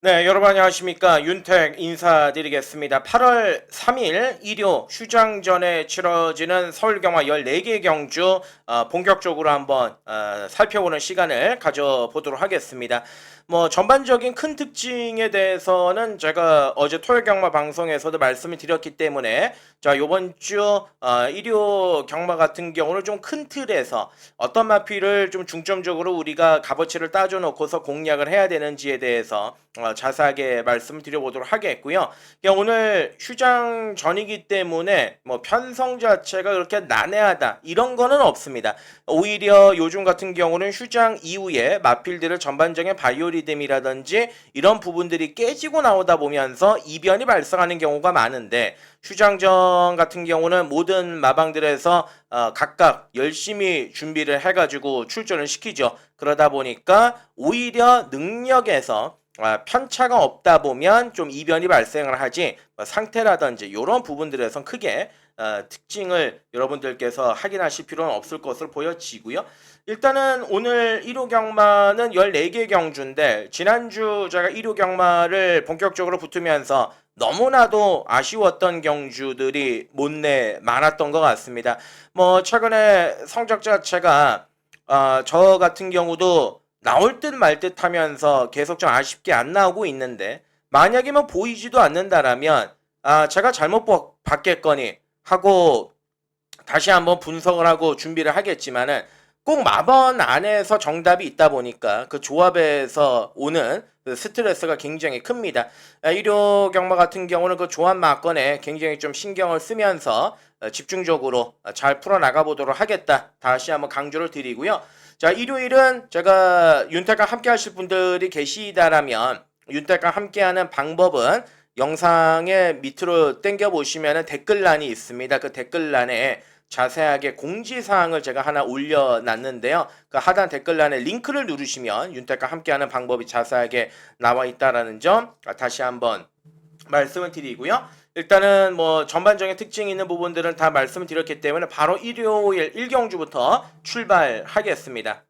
네, 여러분 안녕하십니까. 윤택 인사드리겠습니다. 8월 3일 일요 휴장전에 치러지는 서울경마 14개 경주 본격적으로 한번 살펴보는 시간을 가져보도록 하겠습니다. 뭐 전반적인 큰 특징에 대해서는 제가 어제 토요경마 방송에서도 말씀을 드렸기 때문에 자, 요번 주 일요 경마 같은 경우는 좀 큰 틀에서 어떤 마필을 좀 중점적으로 우리가 값어치를 따져 놓고서 공략을 해야 되는지에 대해서 자세하게 말씀을 드려보도록 하겠고요. 그냥 오늘 휴장 전이기 때문에 뭐 편성 자체가 그렇게 난해하다 이런 거는 없습니다. 오히려 요즘 같은 경우는 휴장 이후에 마필들을 전반적인 바이오리듬이라든지 이런 부분들이 깨지고 나오다 보면서 이변이 발생하는 경우가 많은데 휴장전 같은 경우는 모든 마방들에서 각각 열심히 준비를 해가지고 출전을 시키죠. 그러다 보니까 오히려 능력에서 편차가 없다 보면 좀 이변이 발생을 하지 뭐 상태라든지 이런 부분들에선 크게 특징을 여러분들께서 확인하실 필요는 없을 것으로 보여지고요. 일단은 오늘 1호 경마는 14개 경주인데 지난주 제가 1호 경마를 본격적으로 붙으면서 너무나도 아쉬웠던 경주들이 못내 많았던 것 같습니다. 뭐 최근에 성적 자체가 저 같은 경우도 나올 듯 말 듯 하면서 계속 좀 아쉽게 안 나오고 있는데 만약에 뭐 보이지도 않는다라면 제가 잘못 봤겠거니 하고 다시 한번 분석을 하고 준비를 하겠지만은 꼭 마번 안에서 정답이 있다 보니까 그 조합에서 오는 그 스트레스가 굉장히 큽니다. 일요 경마 같은 경우는 그 조합 막건에 굉장히 좀 신경을 쓰면서 집중적으로 잘 풀어나가 보도록 하겠다. 다시 한번 강조를 드리고요. 자, 일요일은 제가 윤택과 함께 하실 분들이 계시다라면 윤택과 함께하는 방법은 영상의 밑으로 당겨 보시면 댓글란이 있습니다. 그 댓글란에 자세하게 공지사항을 제가 하나 올려놨는데요. 그 하단 댓글란에 링크를 누르시면 윤택과 함께하는 방법이 자세하게 나와 있다라는 점 다시 한번 말씀을 드리고요. 일단은 뭐 전반적인 특징이 있는 부분들은 다 말씀을 드렸기 때문에 바로 일요일 1경주부터 출발하겠습니다.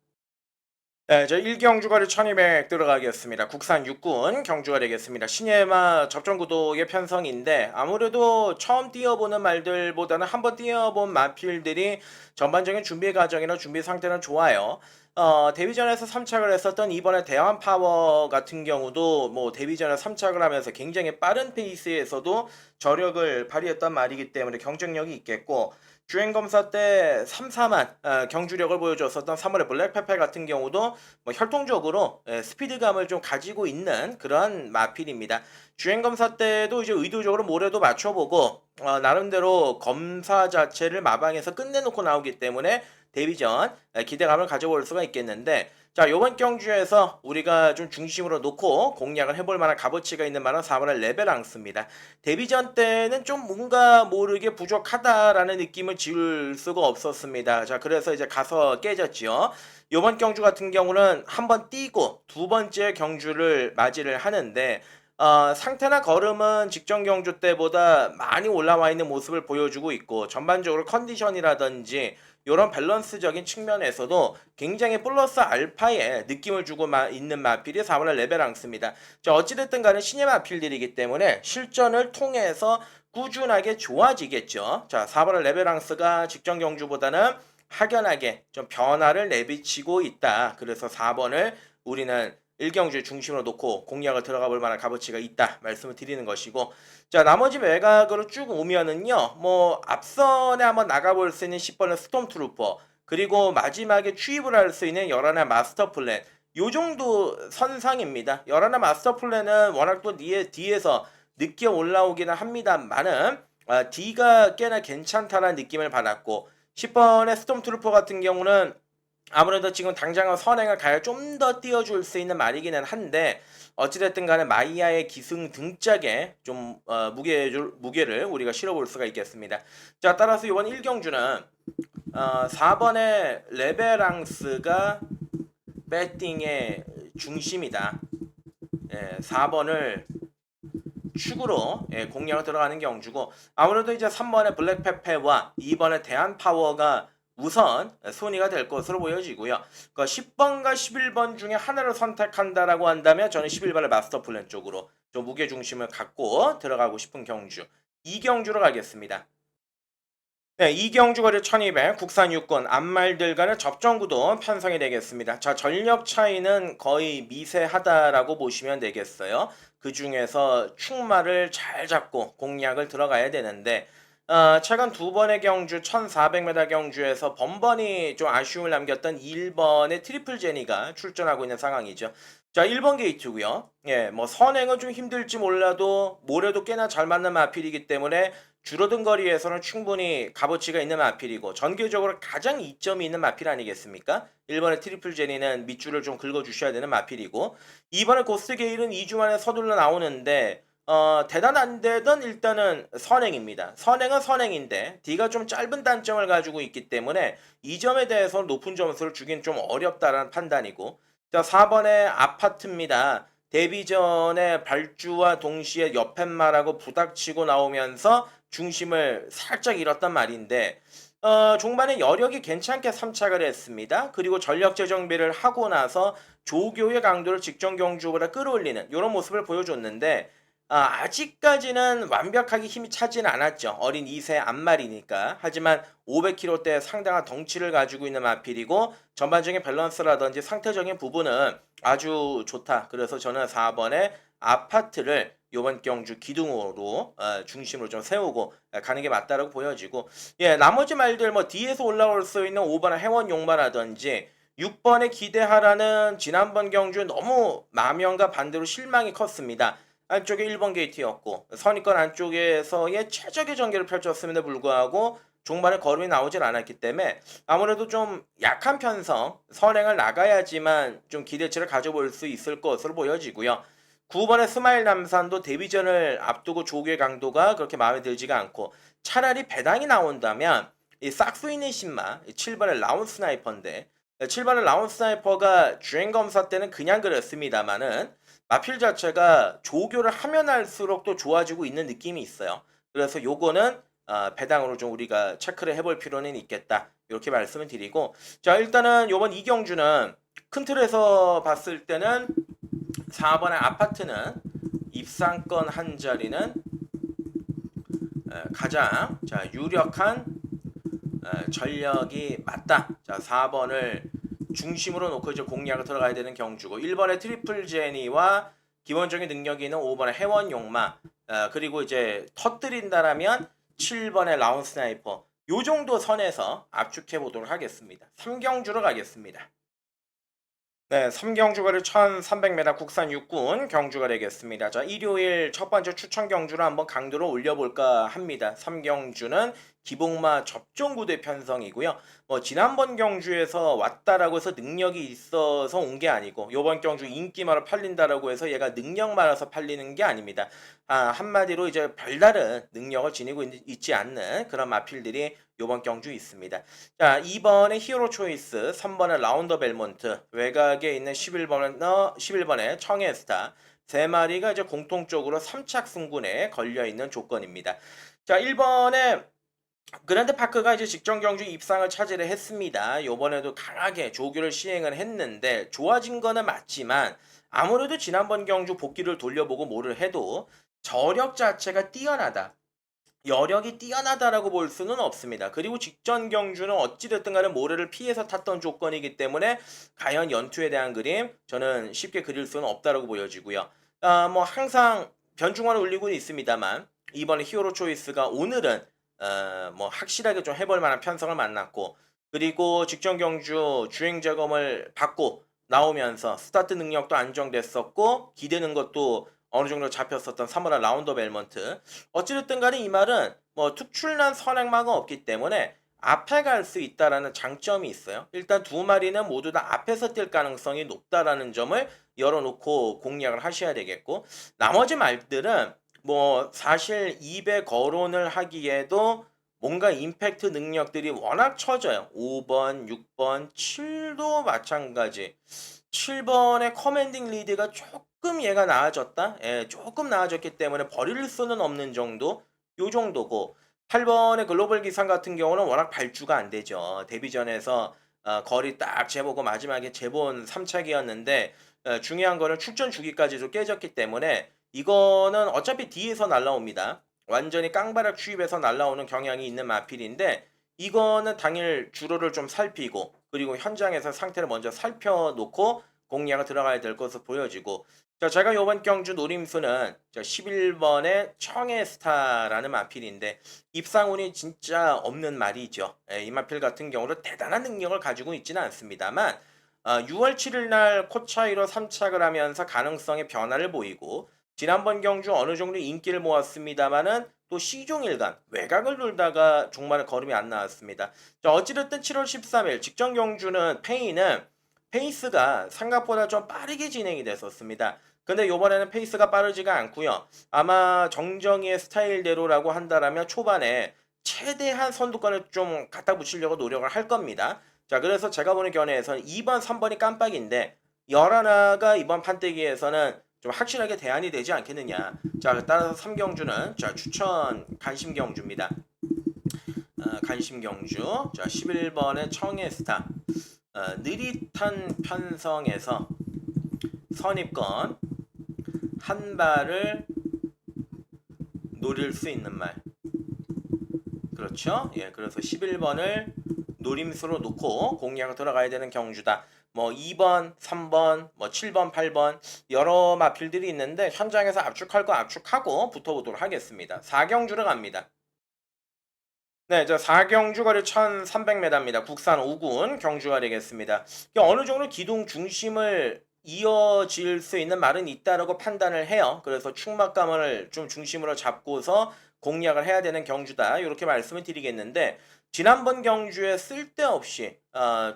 네, 저 1경주가를 1200 들어가겠습니다. 국산 육군 경주가 되겠습니다. 신예마 접전구도의 편성인데 아무래도 처음 뛰어보는 말들보다는 한번 뛰어본 마필들이 전반적인 준비 과정이나 준비 상태는 좋아요. 데뷔전에서 3착을 했었던 이번에 대한파워 같은 경우도 뭐 데뷔전에 3착을 하면서 굉장히 빠른 페이스에서도 저력을 발휘했단 말이기 때문에 경쟁력이 있겠고 주행검사 때 3-4만 경주력을 보여줬었던 3월의 블랙페페 같은 경우도 뭐 혈통적으로 스피드감을 좀 가지고 있는 그런 마필입니다. 주행검사 때도 이제 의도적으로 모래도 맞춰보고 나름대로 검사 자체를 마방에서 끝내놓고 나오기 때문에 데뷔전 기대감을 가져볼 수가 있겠는데 자, 요번 경주에서 우리가 좀 중심으로 놓고 공략을 해볼 만한 값어치가 있는 만한 4번의 레벨랑스입니다. 데뷔전 때는 좀 뭔가 모르게 부족하다라는 느낌을 지울 수가 없었습니다. 자, 그래서 이제 가서 깨졌죠. 요번 경주 같은 경우는 한번 뛰고 두 번째 경주를 맞이를 하는데 상태나 걸음은 직전 경주 때보다 많이 올라와 있는 모습을 보여주고 있고 전반적으로 컨디션이라든지 이런 밸런스적인 측면에서도 굉장히 플러스 알파의 느낌을 주고 있는 마필이 4번의 레벨랑스입니다. 자, 어찌됐든 간에 신예 마필들이기 때문에 실전을 통해서 꾸준하게 좋아지겠죠. 자, 4번의 레벨랑스가 직전 경주보다는 확연하게 좀 변화를 내비치고 있다. 그래서 4번을 우리는 1경주의 중심으로 놓고 공략을 들어가 볼 만한 값어치가 있다 말씀을 드리는 것이고 자 나머지 외곽으로 쭉 오면은요 뭐 앞선에 한번 나가볼 수 있는 10번의 스톰트루퍼 그리고 마지막에 추입을 할 수 있는 11의 마스터 플랜 요 정도 선상입니다. 11의 마스터 플랜은 워낙 또 뒤에서 늦게 올라오기는 합니다만은 D가 꽤나 괜찮다는 느낌을 받았고 10번의 스톰트루퍼 같은 경우는 아무래도 지금 당장은 선행을 가야 좀 더 띄워줄 수 있는 말이기는 한데 어찌됐든 간에 마이야의 기승 등짝에 좀 무게를 우리가 실어볼 수가 있겠습니다. 자 따라서 이번 1경주는 4번의 레베랑스가 배팅의 중심이다. 4번을 축으로 공략을 들어가는 경주고 아무래도 이제 3번의 블랙페페와 2번의 대한파워가 우선 순위가 될 것으로 보여지고요. 그 10번과 11번 중에 하나를 선택한다라고 한다면 저는 11번의 마스터 플랜 쪽으로 좀 무게 중심을 갖고 들어가고 싶은 경주. 이 경주로 가겠습니다. 네, 이경주 거리 1200 국산 육군 암말들과는 접전구도 편성이 되겠습니다. 자, 전력 차이는 거의 미세하다라고 보시면 되겠어요. 그 중에서 충마를 잘 잡고 공략을 들어가야 되는데 최근 두 번의 경주 1400m 경주에서 번번이 좀 아쉬움을 남겼던 1번의 트리플 제니가 출전하고 있는 상황이죠. 자, 1번 게이트고요. 예, 뭐 선행은 좀 힘들지 몰라도 모래도 꽤나 잘 맞는 마필이기 때문에 줄어든 거리에서는 충분히 값어치가 있는 마필이고 전개적으로 가장 이점이 있는 마필 아니겠습니까? 1번의 트리플 제니는 밑줄을 좀 긁어주셔야 되는 마필이고 2번의 고스트 게일은 2주 만에 서둘러 나오는데 대단 안 되던 일단은 선행입니다. 선행은 선행인데 D가 좀 짧은 단점을 가지고 있기 때문에 이 점에 대해서 높은 점수를 주긴 좀 어렵다라는 판단이고 자 4번의 아파트입니다. 데뷔 전에 발주와 동시에 옆팻말하고 부닥치고 나오면서 중심을 살짝 잃었단 말인데 종반에 여력이 괜찮게 삼착을 했습니다. 그리고 전력 재정비를 하고 나서 조교의 강도를 직전 경주보다 끌어올리는 이런 모습을 보여줬는데 아직까지는 완벽하게 힘이 차지는 않았죠. 어린 2세 암말이니까. 하지만 500kg대 상당한 덩치를 가지고 있는 마필이고 전반적인 밸런스라든지 상태적인 부분은 아주 좋다. 그래서 저는 4번에 아파트를 이번 경주 기둥으로 중심으로 좀 세우고 가는 게 맞다라고 보여지고 예 나머지 말들 뭐 뒤에서 올라올 수 있는 5번의 해원 용마라든지 6번에 기대하라는 지난번 경주 너무 마명과 반대로 실망이 컸습니다. 안쪽에 1번 게이트였고 선입권 안쪽에서의 최적의 전개를 펼쳤음에도 불구하고 종반에 걸음이 나오질 않았기 때문에 아무래도 좀 약한 편성 선행을 나가야지만 좀 기대치를 가져볼 수 있을 것으로 보여지고요. 9번의 스마일 남산도 데뷔전을 앞두고 조교의 강도가 그렇게 마음에 들지가 않고 차라리 배당이 나온다면 이 싹수 있는 신마 7번의 라운 스나이퍼인데 7번의 라운 스나이퍼가 주행 검사 때는 그냥 그랬습니다만은 마필 자체가 조교를 하면 할수록 또 좋아지고 있는 느낌이 있어요. 그래서 요거는 배당으로 좀 우리가 체크를 해볼 필요는 있겠다. 이렇게 말씀을 드리고 자 일단은 요번 이경주는 큰 틀에서 봤을 때는 4번의 아파트는 입상권 한 자리는 가장 자 유력한 전력이 맞다. 자 4번을 중심으로 놓고 이제 공략을 들어가야 되는 경주고 1번의 트리플 제니와 기본적인 능력이 있는 5번의 해원 용마 그리고 이제 터뜨린다라면 7번의 라운 스나이퍼 요 정도 선에서 압축해 보도록 하겠습니다. 3경주로 가겠습니다. 네, 3경주거리 1300m 국산 육군 경주가 되겠습니다. 자, 일요일 첫 번째 추천 경주를 한번 강도로 올려볼까 합니다. 3경주는 기복마 접종구대 편성이고요. 뭐 지난번 경주에서 왔다라고 해서 능력이 있어서 온 게 아니고 요번 경주 인기마로 팔린다라고 해서 얘가 능력 많아서 팔리는 게 아닙니다. 한마디로 이제 별다른 능력을 지니고 있지 않는 그런 마필들이 요번 경주 있습니다. 자, 2번의 히어로 초이스, 3번의 라운더 벨몬트, 외곽에 있는 11번의 청해스타, 세 마리가 이제 공통적으로 3착 승군에 걸려 있는 조건입니다. 자, 1번에 그랜드파크가 이제 직전 경주 입상을 차지를 했습니다. 요번에도 강하게 조교를 시행을 했는데 좋아진 거는 맞지만 아무래도 지난번 경주 복귀를 돌려보고 뭐를 해도 저력 자체가 뛰어나다. 여력이 뛰어나다라고 볼 수는 없습니다. 그리고 직전 경주는 어찌됐든 간에 모래를 피해서 탔던 조건이기 때문에 과연 연투에 대한 그림 저는 쉽게 그릴 수는 없다라고 보여지고요. 뭐 항상 변중화를 올리고 있습니다만 이번에 히어로 초이스가 오늘은 뭐 확실하게 좀 해볼 만한 편성을 만났고 그리고 직전 경주 주행 점검을 받고 나오면서 스타트 능력도 안정됐었고 기대는 것도 어느 정도 잡혔었던 3월의 라운더 벨먼트 어찌됐든 간에 이 말은 뭐 특출난 선행마가 없기 때문에 앞에 갈 수 있다라는 장점이 있어요. 일단 두 마리는 모두 다 앞에서 뛸 가능성이 높다라는 점을 열어놓고 공략을 하셔야 되겠고 나머지 말들은 뭐 사실 2배 거론을 하기에도 뭔가 임팩트 능력들이 워낙 처져요. 5번, 6번, 7도 마찬가지. 7번의 커맨딩 리드가 조금 얘가 나아졌다? 예, 조금 나아졌기 때문에 버릴 수는 없는 정도? 요 정도고 8번의 글로벌 기상 같은 경우는 워낙 발주가 안 되죠. 데뷔전에서 거리 딱 재보고 마지막에 재본 3착이었는데 중요한 거는 출전 주기까지도 깨졌기 때문에 이거는 어차피 뒤에서 날라옵니다. 완전히 깡바락 추입해서 날라오는 경향이 있는 마필인데 이거는 당일 주로를 좀 살피고 그리고 현장에서 상태를 먼저 살펴놓고 공략을 들어가야 될 것으로 보여지고 자, 제가 요번 경주 노림수는 11번의 청해스타라는 마필인데 입상운이 진짜 없는 말이죠. 이 마필 같은 경우는 대단한 능력을 가지고 있지는 않습니다만 6월 7일 날 코차이로 3착을 하면서 가능성의 변화를 보이고 지난번 경주 어느 정도 인기를 모았습니다만은 또 시종일관 외곽을 돌다가 종말에 걸음이 안 나왔습니다. 자, 어찌됐든 7월 13일 직전 경주는 페이스가 생각보다 좀 빠르게 진행이 됐었습니다. 근데 요번에는 페이스가 빠르지가 않고요. 아마 정정희의 스타일대로라고 한다라면 초반에 최대한 선두권을 좀 갖다 붙이려고 노력을 할 겁니다. 자, 그래서 제가 보는 견해에서는 2번, 3번이 깜빡인데 11화가 이번 판때기에서는 좀 확실하게 대안이 되지 않겠느냐. 자, 따라서 3경주는 자, 추천 간심경주입니다. 간심경주. 자, 11번의 청해스타. 느릿한 편성에서 선입권 한 발을 노릴 수 있는 말. 그렇죠? 예, 그래서 11번을 노림수로 놓고 공략을 들어가야 되는 경주다. 뭐 2번, 3번, 뭐 7번, 8번 여러 마필들이 있는데 현장에서 압축할 거 압축하고 붙어보도록 하겠습니다. 4경주로 갑니다. 네, 저 4경주 거리 1300m입니다. 국산 5군 경주가 되겠습니다. 어느 정도 기둥 중심을 이어질 수 있는 말은 있다라고 판단을 해요. 그래서 충막감을 좀 중심으로 잡고서 공략을 해야 되는 경주다. 이렇게 말씀을 드리겠는데 지난번 경주에 쓸데없이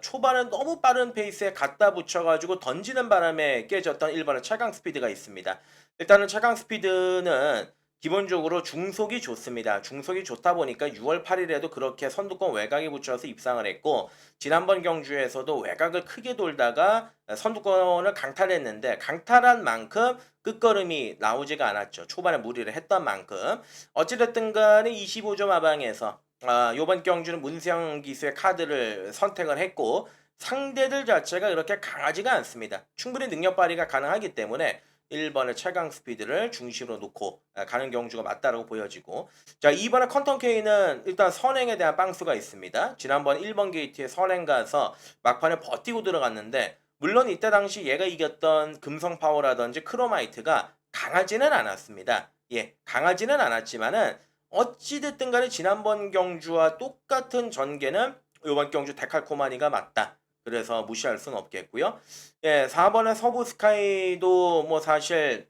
초반은 너무 빠른 페이스에 갖다 붙여가지고 던지는 바람에 깨졌던 1번의 최강 스피드가 있습니다. 일단은 최강 스피드는 기본적으로 중속이 좋습니다. 중속이 좋다 보니까 6월 8일에도 그렇게 선두권 외곽에 붙여서 입상을 했고 지난번 경주에서도 외곽을 크게 돌다가 선두권을 강탈했는데 강탈한 만큼 끝걸음이 나오지가 않았죠. 초반에 무리를 했던 만큼 어찌됐든 간에 25점 하방에서 이번 경주는 문세영 기수의 카드를 선택을 했고 상대들 자체가 그렇게 강하지가 않습니다. 충분히 능력 발휘가 가능하기 때문에 1번의 최강 스피드를 중심으로 놓고 가는 경주가 맞다라고 보여지고 자 2번의 컨턴 K는 일단 선행에 대한 빵수가 있습니다. 지난번 1번 게이트에 선행 가서 막판에 버티고 들어갔는데 물론 이때 당시 얘가 이겼던 금성 파워라든지 크로마이트가 강하지는 않았습니다. 예, 강하지는 않았지만은 어찌됐든 간에 지난번 경주와 똑같은 전개는 이번 경주 데칼코마니가 맞다. 그래서 무시할 수는 없겠고요. 예, 4번의 서부 스카이도 뭐 사실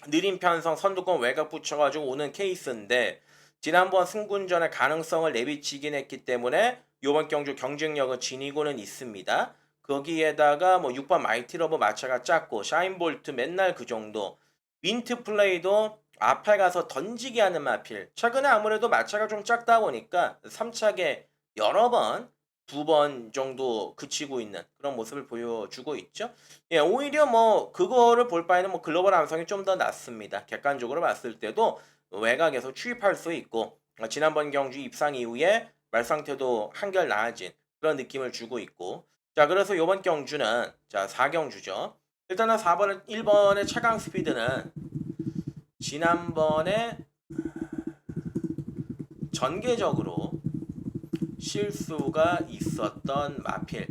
느린 편성 선두권 외곽 붙여가지고 오는 케이스인데 지난번 승군전의 가능성을 내비치긴 했기 때문에 이번 경주 경쟁력은 지니고는 있습니다. 거기에다가 뭐 6번 마이티러브 마차가 작고 샤인볼트 맨날 그 정도 민트 플레이도 앞에 가서 던지게 하는 마필 최근에 아무래도 마차가 좀 작다 보니까 3착에 여러 번 2번 정도 그치고 있는 그런 모습을 보여주고 있죠. 예, 오히려 뭐 그거를 볼 바에는 뭐 글로벌 암성이 좀 더 낫습니다. 객관적으로 봤을 때도 외곽에서 추입할 수 있고 지난번 경주 입상 이후에 말 상태도 한결 나아진 그런 느낌을 주고 있고 자 그래서 이번 경주는 자 4경주죠. 일단은 4번은 1번의 최강 스피드는 지난번에 전개적으로 실수가 있었던 마필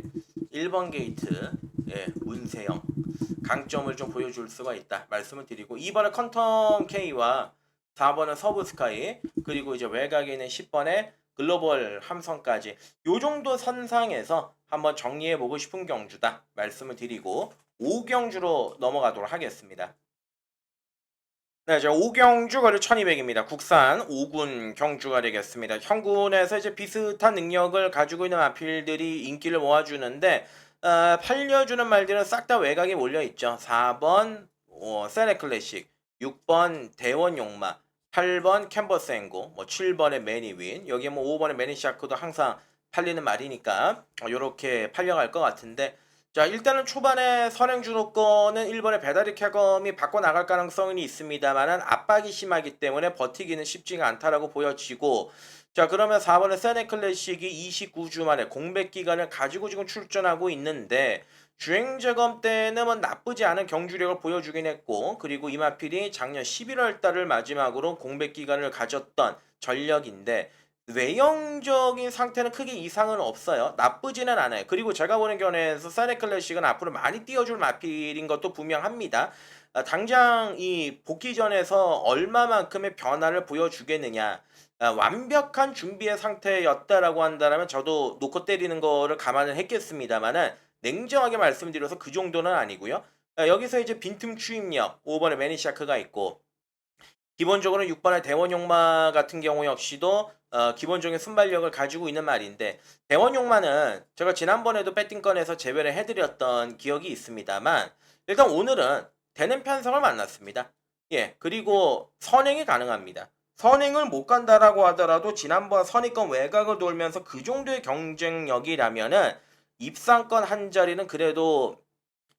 1번 게이트 예, 문세영 강점을 좀 보여줄 수가 있다 말씀을 드리고 2번은 컨텀 K와 4번은 서브 스카이 그리고 이제 외곽에 있는 10번의 글로벌 함성까지 요 정도 선상에서 한번 정리해 보고 싶은 경주다 말씀을 드리고 5경주로 넘어가도록 하겠습니다. 네, 저 5경주 거리 1200입니다. 국산 5군 경주가 되겠습니다. 현군에서 이제 비슷한 능력을 가지고 있는 마필들이 인기를 모아주는데 팔려주는 말들은 싹 다 외곽에 몰려있죠. 4번 세네 클래식, 6번 대원 용마, 8번 캔버스 앵고, 뭐 7번의 매니윈, 여기 뭐 5번의 매니샤크도 항상 팔리는 말이니까 요렇게 팔려갈 것 같은데 자, 일단은 초반에 선행 주도권은 일본의 배다리 캐검이 바꿔 나갈 가능성이 있습니다만은 압박이 심하기 때문에 버티기는 쉽지가 않다라고 보여지고, 자, 그러면 4번의 세네 클래식이 29주 만에 공백 기간을 가지고 지금 출전하고 있는데, 주행제검 때는 뭐 나쁘지 않은 경주력을 보여주긴 했고, 그리고 이마필이 작년 11월 달을 마지막으로 공백 기간을 가졌던 전력인데, 외형적인 상태는 크게 이상은 없어요. 나쁘지는 않아요. 그리고 제가 보는 견해에서 사네 클래식은 앞으로 많이 띄워줄 마필인 것도 분명합니다. 당장 이 복귀전에서 얼마만큼의 변화를 보여주겠느냐. 완벽한 준비의 상태였다라고 한다면 저도 놓고 때리는 거를 감안을 했겠습니다만은 냉정하게 말씀드려서 그 정도는 아니고요. 여기서 이제 빈틈 추입력 5번에 매니샤크가 있고, 기본적으로 6번의 대원용마 같은 경우 역시도 기본적인 순발력을 가지고 있는 말인데, 대원용마는 제가 지난번에도 배팅건에서 제외를 해드렸던 기억이 있습니다만, 일단 오늘은 되는 편성을 만났습니다. 예, 그리고 선행이 가능합니다. 선행을 못 간다라고 하더라도 지난번 선의권 외곽을 돌면서 그 정도의 경쟁력이라면은 입상권 한 자리는 그래도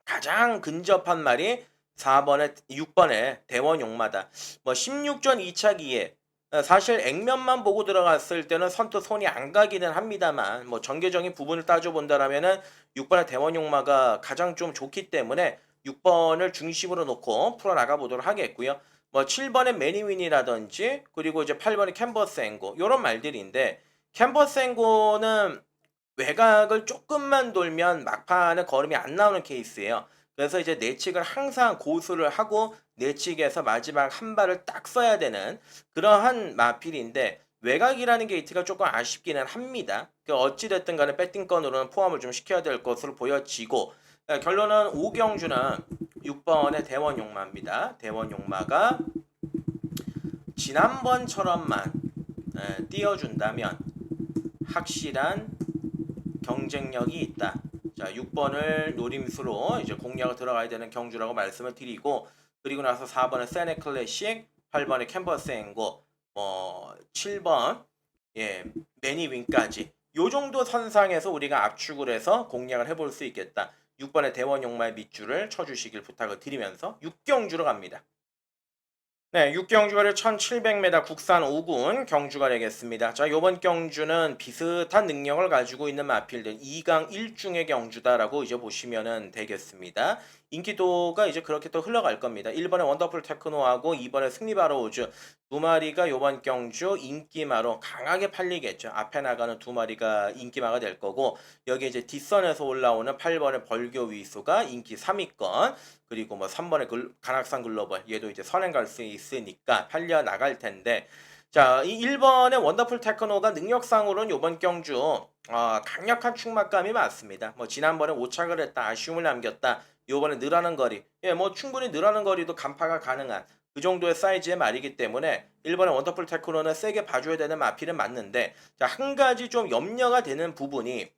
가장 근접한 말이 4번에 6번에 대원 용마다. 뭐 16전 2차 기에 사실 액면만 보고 들어갔을 때는 선뜻 손이 안 가기는 합니다만, 뭐 전개적인 부분을 따져 본다라면은 6번의 대원 용마가 가장 좀 좋기 때문에 6번을 중심으로 놓고 풀어 나가 보도록 하겠고요. 뭐 7번의 매니윈이라든지, 그리고 이제 8번의 캔버스 앵고 요런 말들인데, 캔버스 앵고는 외곽을 조금만 돌면 막판에 걸음이 안 나오는 케이스예요. 그래서 이제 내측을 항상 고수를 하고 내측에서 마지막 한 발을 딱 써야 되는 그러한 마필인데, 외곽이라는 게이트가 조금 아쉽기는 합니다. 어찌됐든 간에 배팅건으로는 포함을 좀 시켜야 될 것으로 보여지고, 결론은 오경주는 6번의 대원용마입니다. 대원용마가 지난번처럼만 띄워준다면 확실한 경쟁력이 있다. 자, 6번을 노림수로 이제 공략을 들어가야 되는 경주라고 말씀을 드리고, 그리고 나서 4번의 세네 클래식, 8번의 캔버스 앵고, 7번 예, 매니윈까지 요 정도 선상에서 우리가 압축을 해서 공략을 해볼 수 있겠다. 6번의 대원 용마의 밑줄을 쳐주시길 부탁을 드리면서 6경주로 갑니다. 네, 6경주가를 1700m 국산 5군 경주가 되겠습니다. 자, 요번 경주는 비슷한 능력을 가지고 있는 마필들 2강 1중의 경주다라고 이제 보시면은 되겠습니다. 인기도가 이제 그렇게 또 흘러갈 겁니다. 1번에 원더풀 테크노하고 2번에 승리바로우즈 두 마리가 요번 경주 인기마로 강하게 팔리겠죠. 앞에 나가는 두 마리가 인기마가 될 거고, 여기 이제 뒷선에서 올라오는 8번의 벌교 위수가 인기 3위권, 그리고 뭐 3번의 간악산 글로벌 얘도 이제 선행 갈 수 있으니까 팔려 나갈 텐데, 자, 이 1번의 원더풀 테크노가 능력상으로는 요번 경주 강력한 충막감이 많습니다. 뭐 지난번에 오착을 했다, 아쉬움을 남겼다, 요번에 늘어나는 거리, 예, 뭐 충분히 늘어나는 거리도 간파가 가능한 그 정도의 사이즈의 말이기 때문에 1번의 원더풀 테크노는 세게 봐줘야 되는 마필은 맞는데, 자, 한 가지 좀 염려가 되는 부분이,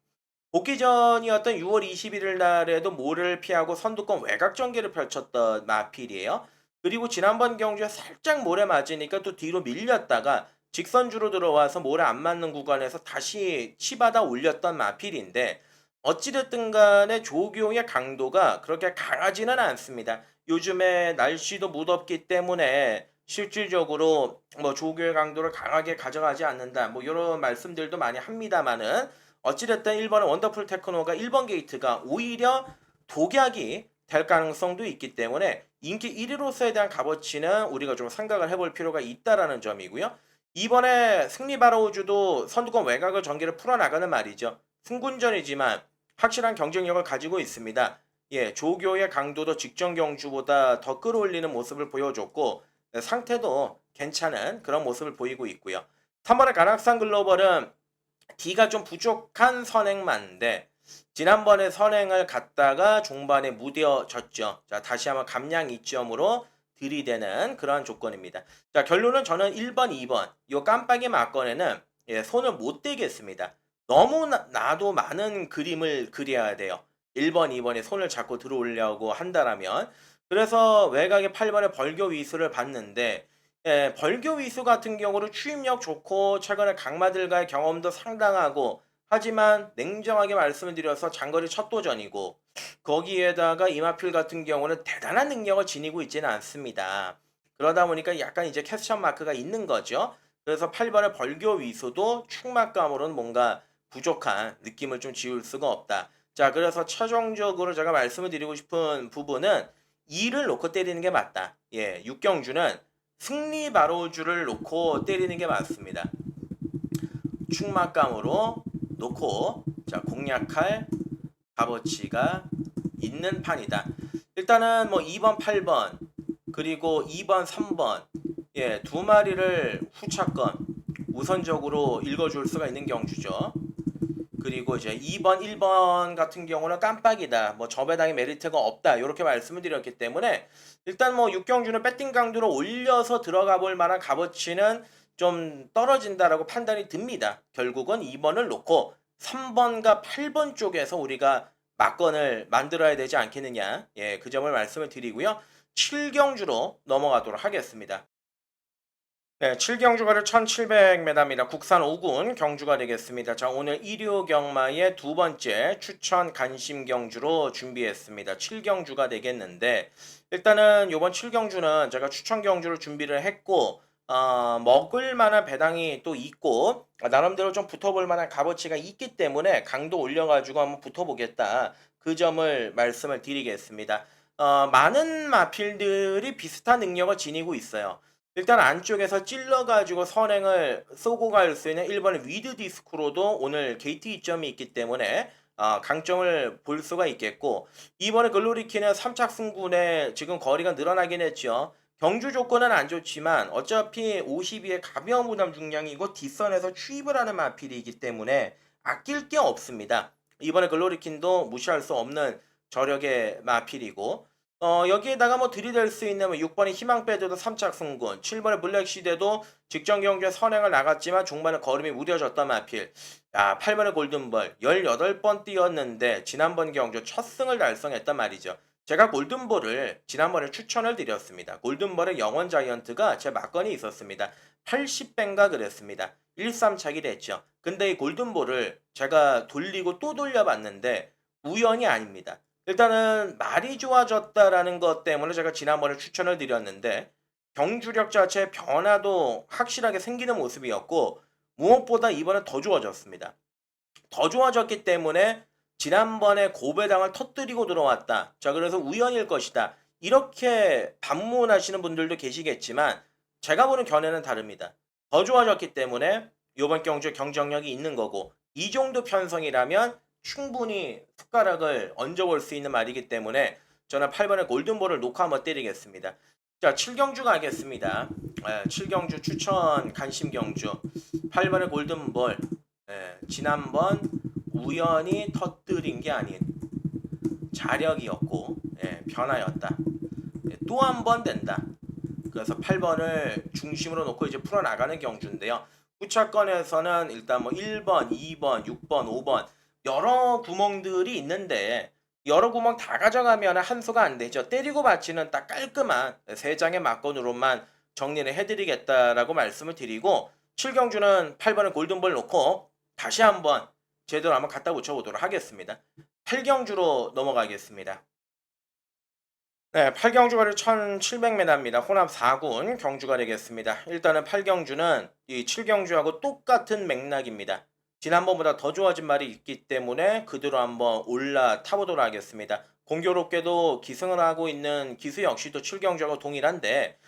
복귀전이었던 6월 21일 날에도 모를 피하고 선두권 외곽 전개를 펼쳤던 마필이에요. 그리고 지난번 경주에 살짝 모래 맞으니까 또 뒤로 밀렸다가 직선주로 들어와서 모래 안 맞는 구간에서 다시 치받아 올렸던 마필인데, 어찌됐든 간에 조교의 강도가 그렇게 강하지는 않습니다. 요즘에 날씨도 무덥기 때문에 실질적으로 뭐 조교의 강도를 강하게 가져가지 않는다, 뭐 이런 말씀들도 많이 합니다만은, 어찌됐든 1번의 원더풀 테크노가 1번 게이트가 오히려 독약이 될 가능성도 있기 때문에 인기 1위로서에 대한 값어치는 우리가 좀 생각을 해볼 필요가 있다라는 점이고요. 이번에 승리 바로우주도 선두권 외곽을 전개를 풀어나가는 말이죠. 승군전이지만 확실한 경쟁력을 가지고 있습니다. 예, 조교의 강도도 직전 경주보다 더 끌어올리는 모습을 보여줬고, 상태도 괜찮은 그런 모습을 보이고 있고요. 3번의 간악산 글로벌은 D가 좀 부족한 선행만인데, 지난번에 선행을 갔다가 종반에 무뎌졌죠. 자, 다시 한번 감량 이점으로 들이대는 그러한 조건입니다. 자, 결론은 저는 1번, 2번 요 깜빡이 막건에는 손을 못 대겠습니다. 너무 나도 많은 그림을 그려야 돼요. 1번, 2번에 손을 잡고 들어오려고 한다라면. 그래서 외곽에 8번에 벌교 위수를 봤는데, 벌교 위수 같은 경우는 추임력 좋고 최근에 강마들과의 경험도 상당하고 하지만 냉정하게 말씀을 드려서 장거리 첫 도전이고 거기에다가 이마필 같은 경우는 대단한 능력을 지니고 있지는 않습니다. 그러다 보니까 약간 이제 퀘스천 마크가 있는 거죠. 그래서 8번의 벌교 위수도 충막감으로는 뭔가 부족한 느낌을 좀 지울 수가 없다. 자, 그래서 최종적으로 제가 말씀을 드리고 싶은 부분은 2를 놓고 때리는 게 맞다. 예, 육경주는 승리 바로주를 놓고 때리는 게 맞습니다. 충막감으로 놓고 자 공략할 값어치가 있는 판이다. 일단은 뭐 2번, 8번 그리고 2번, 3번 예, 두 마리를 후차권 우선적으로 읽어줄 수가 있는 경주죠. 그리고 이제 2번, 1번 같은 경우는 깜빡이다. 뭐 저배당의 메리트가 없다. 이렇게 말씀을 드렸기 때문에 일단 뭐 육경주는 배팅 강도를 올려서 들어가 볼 만한 값어치는 좀 떨어진다라고 판단이 듭니다. 결국은 2번을 놓고 3번과 8번 쪽에서 우리가 막건을 만들어야 되지 않겠느냐. 예, 그 점을 말씀을 드리고요. 7경주로 넘어가도록 하겠습니다. 네, 7경주가를 1700m입니다. 국산 5군 경주가 되겠습니다. 자, 오늘 일요 경마의 두 번째 추천 간심 경주로 준비했습니다. 7경주가 되겠는데 일단은 요번 7경주는 제가 추천 경주를 준비를 했고 먹을 만한 배당이 또 있고 나름대로 좀 붙어볼 만한 값어치가 있기 때문에 강도 올려가지고 한번 붙어보겠다. 그 점을 말씀을 드리겠습니다. 많은 마필들이 비슷한 능력을 지니고 있어요. 일단 안쪽에서 찔러가지고 선행을 쏘고 갈 수 있는 1번의 위드 디스크로도 오늘 게이트 이점이 있기 때문에 강점을 볼 수가 있겠고 2번의 글로리키는 3착승군에 지금 거리가 늘어나긴 했죠. 경주 조건은 안 좋지만 어차피 52의 가벼운 부담 중량이고 뒷선에서 추입을 하는 마필이기 때문에 아낄 게 없습니다. 이번에 글로리킨도 무시할 수 없는 저력의 마필이고 여기에다가 뭐 들이댈 수 있는 뭐 6번의 희망배드도 3착 승군, 7번의 블랙시대도 직전 경주에 선행을 나갔지만 중반에 걸음이 무뎌졌던 마필. 8번의 골든볼 18번 뛰었는데 지난번 경주 첫 승을 달성했단 말이죠. 제가 골든볼을 지난번에 추천을 드렸습니다. 골든볼의 영원 자이언트가 제 막건이 있었습니다. 80배인가 그랬습니다. 1-3착이 됐죠. 근데 이 골든볼을 제가 돌리고 또 돌려봤는데 우연이 아닙니다. 일단은 말이 좋아졌다라는 것 때문에 제가 지난번에 추천을 드렸는데 경주력 자체의 변화도 확실하게 생기는 모습이었고 무엇보다 이번에 더 좋아졌습니다. 더 좋아졌기 때문에 지난번에 고배당을 터뜨리고 들어왔다. 자, 그래서 우연일 것이다. 이렇게 반문하시는 분들도 계시겠지만 제가 보는 견해는 다릅니다. 더 좋아졌기 때문에 이번 경주에 경쟁력이 있는 거고 이 정도 편성이라면 충분히 숟가락을 얹어볼 수 있는 말이기 때문에 저는 8번의 골든볼을 놓고 한번 때리겠습니다. 자, 7경주 가겠습니다. 7경주 추천 간심 경주 8번의 골든볼 지난번 우연히 터뜨린 게 아닌 자력이었고 변화였다. 또 한 번 된다. 그래서 8번을 중심으로 놓고 이제 풀어나가는 경주인데요. 후차권에서는 일단 뭐 1번, 2번, 6번, 5번 여러 구멍들이 있는데 여러 구멍 다 가져가면 한 수가 안 되죠. 때리고 받치는 딱 깔끔한 3장의 막건으로만 정리를 해드리겠다라고 말씀을 드리고 7경주는 8번의 골든볼 놓고 다시 한번 제대로 한번 갖다 붙여보도록 하겠습니다. 8경주로 넘어가겠습니다. 네, 8경주가를 1700m입니다. 호남 4군 경주가 되겠습니다. 일단은 8경주는 이 7경주하고 똑같은 맥락입니다. 지난번보다 더 좋아진 말이 있기 때문에 그대로 한번 올라타보도록 하겠습니다. 공교롭게도 기승을 하고 있는 기수 역시도 7경주하고 동일한데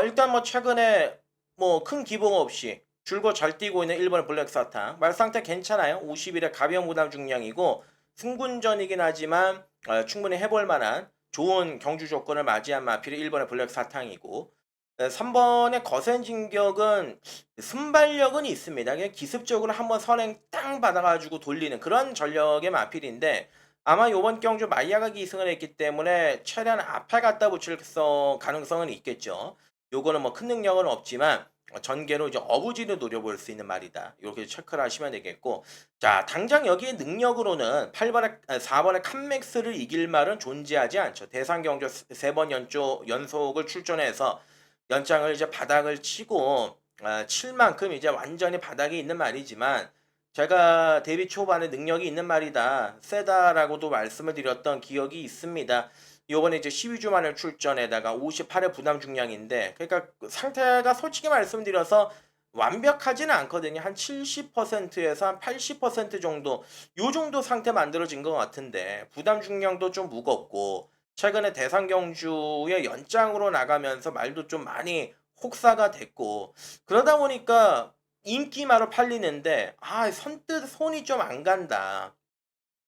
일단 뭐 최근에 뭐 큰 기복 없이 줄곧 잘 뛰고 있는 1번의 블랙사탕 말 상태 괜찮아요. 50일의 가벼운 부담 중량이고 승군전이긴 하지만 충분히 해볼 만한 좋은 경주 조건을 맞이한 마필이 1번의 블랙사탕이고 3번의 거센 진격은 순발력은 있습니다. 그냥 기습적으로 한번 선행 땅 받아가지고 돌리는 그런 전력의 마필인데 아마 요번 경주 마이야가 기승을 했기 때문에 최대한 앞에 갖다 붙일 가능성은 있겠죠. 요거는 뭐 큰 능력은 없지만 전개로 이제 어부지를 노려볼 수 있는 말이다. 이렇게 체크를 하시면 되겠고 자 당장 여기에 능력으로는 4번의 칸맥스를 이길 말은 존재하지 않죠. 대상 경주 3번 연속을 출전해서 연장을 이제 바닥을 치고 칠 만큼 이제 완전히 바닥에 있는 말이지만 제가 데뷔 초반에 능력이 있는 말이다, 세다라고도 말씀을 드렸던 기억이 있습니다. 요번에 이제 12주 만에 출전에다가 58회 부담 중량인데, 그러니까 그 상태가 솔직히 말씀드려서 완벽하지는 않거든요. 한 70%에서 한 80% 정도, 요 정도 상태 만들어진 것 같은데, 부담 중량도 좀 무겁고, 최근에 대상 경주의 연장으로 나가면서 말도 좀 많이 혹사가 됐고, 그러다 보니까 인기마로 팔리는데, 선뜻 손이 좀 안 간다,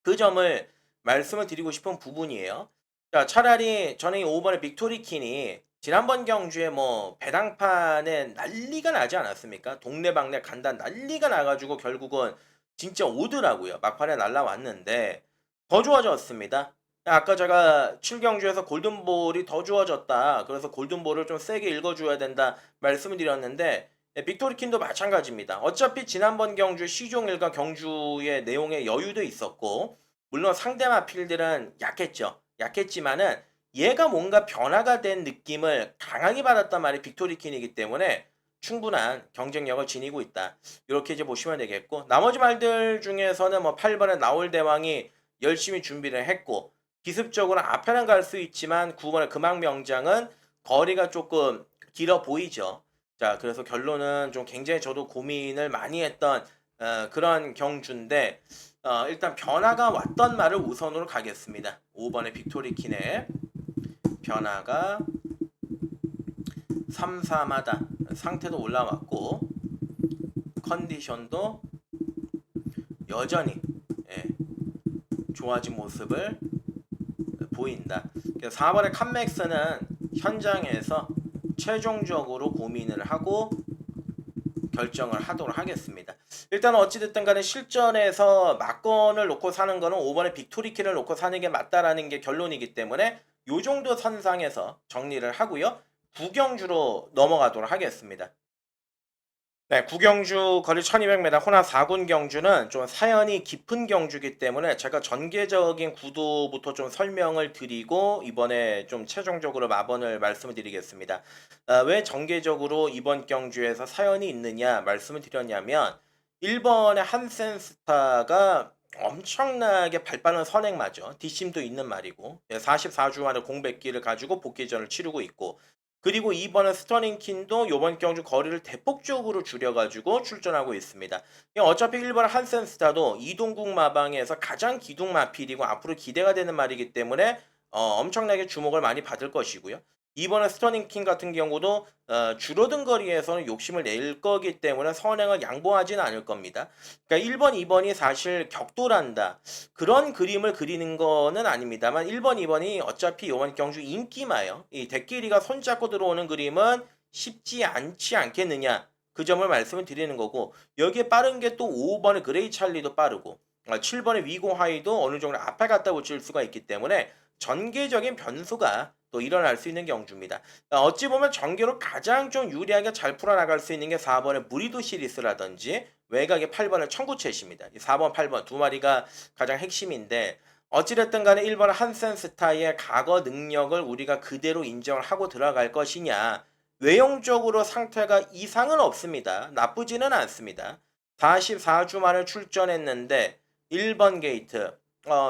그 점을 말씀을 드리고 싶은 부분이에요. 자, 차라리 저는 이 5번의 빅토리킨이 지난번 경주에 뭐 배당판에 난리가 나지 않았습니까? 동네방네 간다 난리가 나가지고 결국은 진짜 오더라고요. 막판에 날라왔는데 더 좋아졌습니다. 아까 제가 7경주에서 골든볼이 더 좋아졌다, 그래서 골든볼을 좀 세게 읽어줘야 된다 말씀을 드렸는데, 빅토리킨도 마찬가지입니다. 어차피 지난번 경주 시종일관 경주의 내용에 여유도 있었고, 물론 상대 마필들은 약했죠. 약했지만은 얘가 뭔가 변화가 된 느낌을 강하게 받았단 말이 빅토리킨이기 때문에 충분한 경쟁력을 지니고 있다, 이렇게 이제 보시면 되겠고, 나머지 말들 중에서는 뭐 8번에 나올 대왕이 열심히 준비를 했고, 기습적으로 앞에는 갈 수 있지만 9번의 금왕명장은 거리가 조금 길어 보이죠. 자, 그래서 결론은 좀 굉장히 저도 고민을 많이 했던 그런 경주인데, 일단 변화가 왔던 말을 우선으로 가겠습니다. 5번의 빅토리킨의 변화가 3, 4마다 상태도 올라왔고 컨디션도 여전히 예, 좋아진 모습을 보인다. 4번의 칸맥스는 현장에서 최종적으로 고민을 하고 결정을 하도록 하겠습니다. 일단 어찌됐든 간에 실전에서 막건을 놓고 사는 거는 5번의 빅토리킨을 놓고 사는 게 맞다라는 게 결론이기 때문에 요 정도 선상에서 정리를 하고요. 구경주로 넘어가도록 하겠습니다. 네, 구경주 거리 1200m 호나 4군 경주는 좀 사연이 깊은 경주이기 때문에 제가 전개적인 구도부터 좀 설명을 드리고 이번에 좀 최종적으로 마번을 말씀을 드리겠습니다. 왜 전개적으로 이번 경주에서 사연이 있느냐 말씀을 드렸냐면, 1번의 한센스타가 엄청나게 발빠른 선행마죠. 뒷심도 있는 말이고 44주 만에 공백기를 가지고 복귀전을 치르고 있고, 그리고 2번은 스터닝킨도 이번 경주 거리를 대폭적으로 줄여가지고 출전하고 있습니다. 어차피 1번 한센스타도 이동국 마방에서 가장 기둥 마필이고 앞으로 기대가 되는 말이기 때문에 엄청나게 주목을 많이 받을 것이고요. 2번의 스터닝킨 같은 경우도 줄어든 거리에서는 욕심을 낼 거기 때문에 선행을 양보하지는 않을 겁니다. 그러니까 1번, 2번이 사실 격돌한다, 그런 그림을 그리는 거는 아닙니다만, 1번, 2번이 어차피 이번 경주 인기마요. 이 대끼리가 손잡고 들어오는 그림은 쉽지 않지 않겠느냐, 그 점을 말씀을 드리는 거고, 여기에 빠른 게 또 5번의 그레이 찰리도 빠르고 7번의 위고 하이도 어느 정도 앞에 갖다 붙일 수가 있기 때문에 전개적인 변수가 또 일어날 수 있는 경주입니다. 어찌 보면 전개로 가장 좀 유리하게 잘 풀어나갈 수 있는 게 4번의 무리도 시리스라든지 외곽의 8번의 청구채시입니다. 이 4번, 8번 두 마리가 가장 핵심인데, 어찌됐든 간에 1번 한센스타의 과거 능력을 우리가 그대로 인정을 하고 들어갈 것이냐, 외형적으로 상태가 이상은 없습니다. 나쁘지는 않습니다. 44주 만에 출전했는데 1번 게이트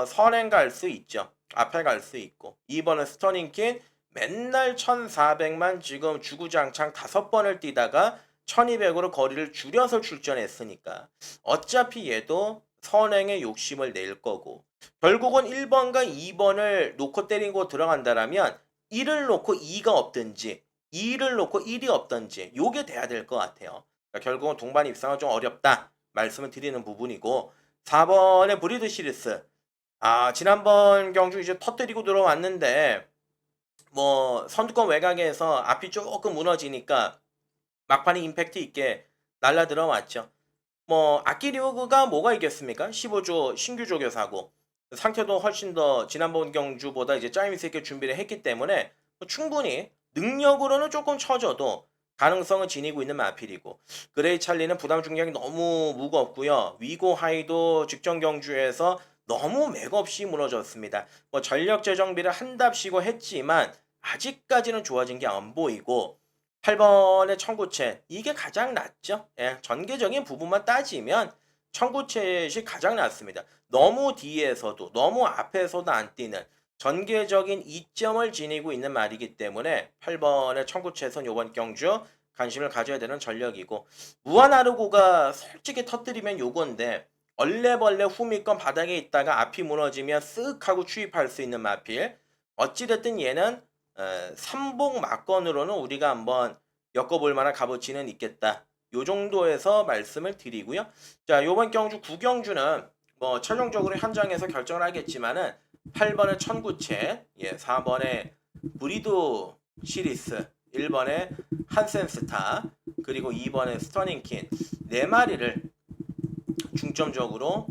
선행 갈 수 있죠. 앞에 갈 수 있고, 2번은 스터닝킨 맨날 1400만 지금 주구장창 5번을 뛰다가 1200으로 거리를 줄여서 출전했으니까 어차피 얘도 선행에 욕심을 낼 거고, 결국은 1번과 2번을 놓고 때리고 들어간다라면 1을 놓고 2가 없든지 2를 놓고 1이 없든지 요게 돼야 될 것 같아요. 그러니까 결국은 동반 입상은 좀 어렵다 말씀을 드리는 부분이고, 4번의 브리드 시리스, 지난번 경주 이제 터뜨리고 들어왔는데 뭐 선두권 외곽에서 앞이 조금 무너지니까 막판에 임팩트 있게 날라 들어왔죠. 뭐 아키리오그가 뭐가 이겼습니까? 15조 신규 조교사고 상태도 훨씬 더 지난번 경주보다 이제 짜임새 있게 준비를 했기 때문에 충분히 능력으로는 조금 처져도 가능성을 지니고 있는 마필이고, 그레이 찰리는 부담 중량이 너무 무겁고요. 위고 하이도 직전 경주에서 너무 맥없이 무너졌습니다. 뭐 전력 재정비를 한답시고 했지만 아직까지는 좋아진 게 안 보이고, 8번의 청구채 이게 가장 낫죠. 예, 전개적인 부분만 따지면 청구챗이 가장 낫습니다. 너무 뒤에서도 너무 앞에서도 안 뛰는 전개적인 이점을 지니고 있는 말이기 때문에 8번의 청구챗은 요번 경주 관심을 가져야 되는 전력이고, 무한아르고가 솔직히 터뜨리면 요건데 얼레벌레 후미권 바닥에 있다가 앞이 무너지면 쓱 하고 추입할 수 있는 마필. 어찌됐든 얘는 삼복 막건으로는 우리가 한번 엮어볼 만한 값어치는 있겠다. 요 정도에서 말씀을 드리고요. 자, 요번 경주 9경주는 뭐 최종적으로 현장에서 결정을 하겠지만은 8번의 천구채, 예, 4번의 브리도 시리스, 1번의 한센스타, 그리고 2번의 스터닝킨 네 마리를 중점적으로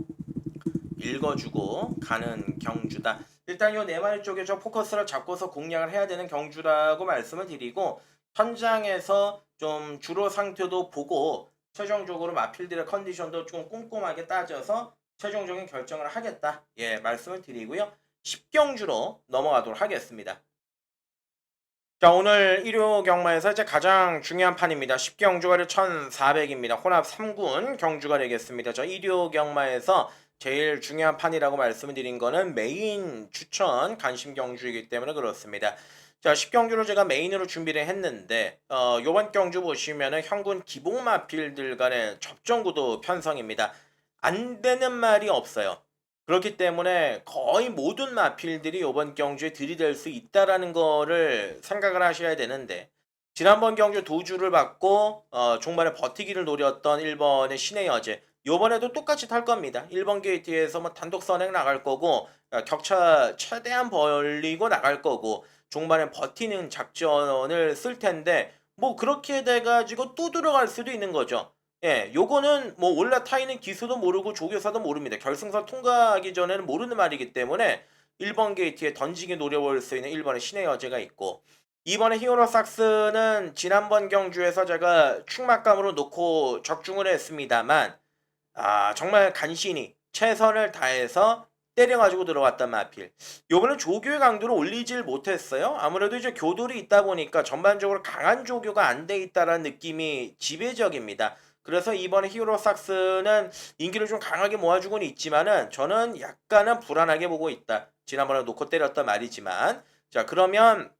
읽어주고 가는 경주다. 일단 요 네 마리 쪽에 저 포커스를 잡고서 공략을 해야 되는 경주라고 말씀을 드리고, 현장에서 좀 주로 상태도 보고 최종적으로 마필들의 컨디션도 좀 꼼꼼하게 따져서 최종적인 결정을 하겠다. 예, 말씀을 드리고요. 10경주로 넘어가도록 하겠습니다. 자, 오늘 일요 경마에서 이제 가장 중요한 판입니다. 10경주가 1400입니다. 혼합 3군 경주가 되겠습니다. 저 일요 경마에서 제일 중요한 판이라고 말씀을 드린 거는 메인 추천 관심 경주이기 때문에 그렇습니다. 자, 10경주로 제가 메인으로 준비를 했는데 요번 경주 보시면은 현군 기복마필들 간의 접전구도 편성입니다. 안 되는 말이 없어요. 그렇기 때문에 거의 모든 마필들이 이번 경주에 들이댈 수 있다라는 거를 생각을 하셔야 되는데, 지난번 경주 도주를 받고 종반에 버티기를 노렸던 1번의 신의 여제, 요번에도 똑같이 탈 겁니다. 1번 게이트에서 뭐 단독 선행 나갈 거고 격차 최대한 벌리고 나갈 거고 종반에 버티는 작전을 쓸 텐데, 뭐 그렇게 돼가지고 또 들어갈 수도 있는 거죠. 예, 요거는 뭐 올라타 있는 기수도 모르고 조교사도 모릅니다. 결승선 통과하기 전에는 모르는 말이기 때문에 1번 게이트에 던지기 노려볼 수 있는 1번의 신의 여제가 있고, 2번의 히어로 삭스는 지난번 경주에서 제가 충막감으로 놓고 적중을 했습니다만, 정말 간신히 최선을 다해서 때려가지고 들어왔단 마필. 요번에 조교의 강도를 올리질 못했어요. 아무래도 이제 교돌이 있다 보니까 전반적으로 강한 조교가 안 돼 있다라는 느낌이 지배적입니다. 그래서 이번에 히어로 삭스는 인기를 좀 강하게 모아주고는 있지만은 저는 약간은 불안하게 보고 있다. 지난번에 놓고 때렸단 말이지만. 자, 그러면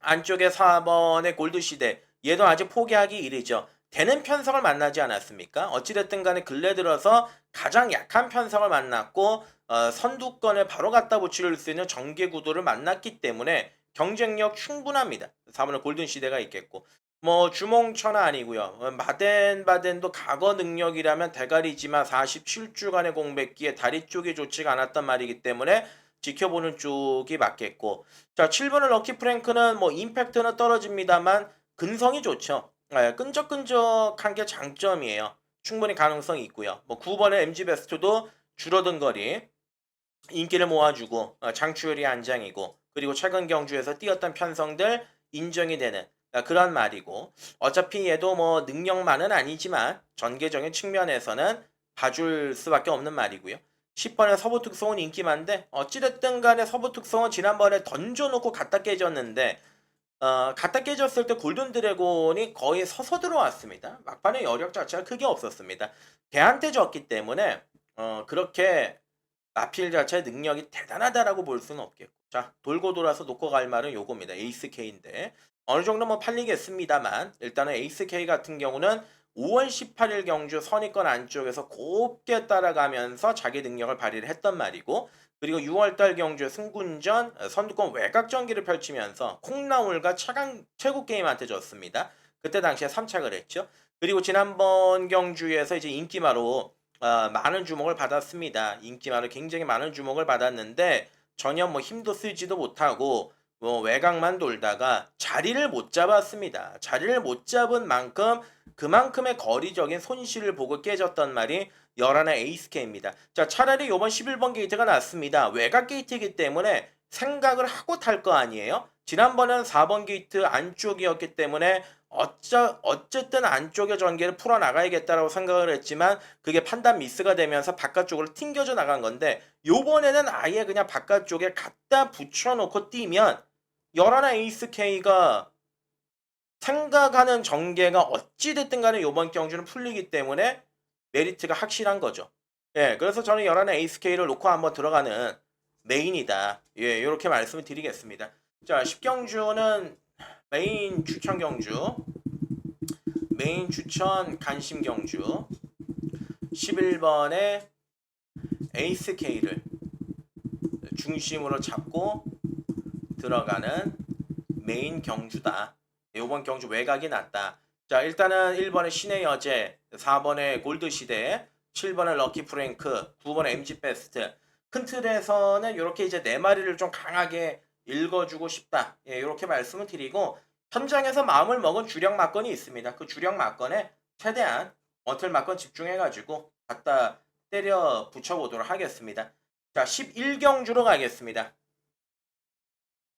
안쪽에 4번의 골드시대, 얘도 아직 포기하기 이르죠. 되는 편성을 만나지 않았습니까? 어찌됐든 간에 근래 들어서 가장 약한 편성을 만났고 선두권에 바로 갖다 붙일 수 있는 전개 구도를 만났기 때문에 경쟁력 충분합니다. 4번의 골든시대가 있겠고, 뭐 주몽천하 아니고요. 바덴바덴도 과거 능력이라면 대가리지만 47주간의 공백기에 다리 쪽이 좋지가 않았단 말이기 때문에 지켜보는 쪽이 맞겠고, 자, 7번의 럭키 프랭크는 뭐 임팩트는 떨어집니다만 근성이 좋죠. 예, 끈적끈적한 게 장점이에요. 충분히 가능성이 있고요. 뭐 9번의 MG 베스트도 줄어든 거리 인기를 모아주고 장추열이 안장이고, 그리고 최근 경주에서 뛰었던 편성들 인정이 되는 그런 말이고, 어차피 얘도 뭐 능력만은 아니지만 전개적인 측면에서는 봐줄 수밖에 없는 말이고요. 10번의 서부특성은 인기 많은데 어찌됐든 간에 서부특성은 지난번에 던져놓고 갖다 깨졌는데 갖다 깨졌을 때 골든 드래곤이 거의 서서 들어왔습니다. 막판의 여력 자체가 크게 없었습니다. 걔한테 졌기 때문에 그렇게 마필 자체의 능력이 대단하다라고 볼 수는 없겠고, 자, 돌고 돌아서 놓고 갈 말은 요겁니다. 에이스 K인데 어느 정도 뭐 팔리겠습니다만, 일단은 에이스 K 같은 경우는 5월 18일 경주 선입권 안쪽에서 곱게 따라가면서 자기 능력을 발휘를 했단 말이고, 그리고 6월달 경주의 승군전 선두권 외곽 전기를 펼치면서 콩나물과 최고 게임한테 졌습니다. 그때 당시에 3착을 했죠. 그리고 지난번 경주에서 이제 인기마로 많은 주목을 받았습니다. 인기마로 굉장히 많은 주목을 받았는데 전혀 뭐 힘도 쓰지도 못하고 뭐 외곽만 돌다가 자리를 못 잡았습니다. 자리를 못 잡은 만큼 그만큼의 거리적인 손실을 보고 깨졌던 말이 11의 에이스케입니다. 자, 차라리 이번 11번 게이트가 낫습니다. 외곽 게이트이기 때문에 생각을 하고 탈 거 아니에요? 지난번엔 4번 게이트 안쪽이었기 때문에 어쨌든 안쪽의 전개를 풀어나가야겠다라고 생각을 했지만 그게 판단 미스가 되면서 바깥쪽으로 튕겨져 나간 건데, 요번에는 아예 그냥 바깥쪽에 갖다 붙여놓고 뛰면 11의 에이스 K가 생각하는 전개가 어찌됐든 간에 요번 경주는 풀리기 때문에 메리트가 확실한 거죠. 예, 그래서 저는 11의 에이스케이를 놓고 한번 들어가는 메인이다. 예, 이렇게 말씀을 드리겠습니다. 자, 10경주는 메인 추천 경주, 메인 추천 간심 경주, 11번에 에이스케이를 중심으로 잡고 들어가는 메인 경주다. 이번 경주 외곽이 낫다. 자, 일단은 1번의 신의 여제, 4번의 골드 시대, 7번의 럭키 프랭크, 9번의 MG 베스트. 큰 틀에서는 이렇게 이제 네 마리를 좀 강하게 읽어주고 싶다. 예, 이렇게 말씀을 드리고 현장에서 마음을 먹은 주력 막건이 있습니다. 그 주력 막건에 최대한 원틀 막건 집중해가지고 갖다 때려 붙여보도록 하겠습니다. 자, 11경주로 가겠습니다.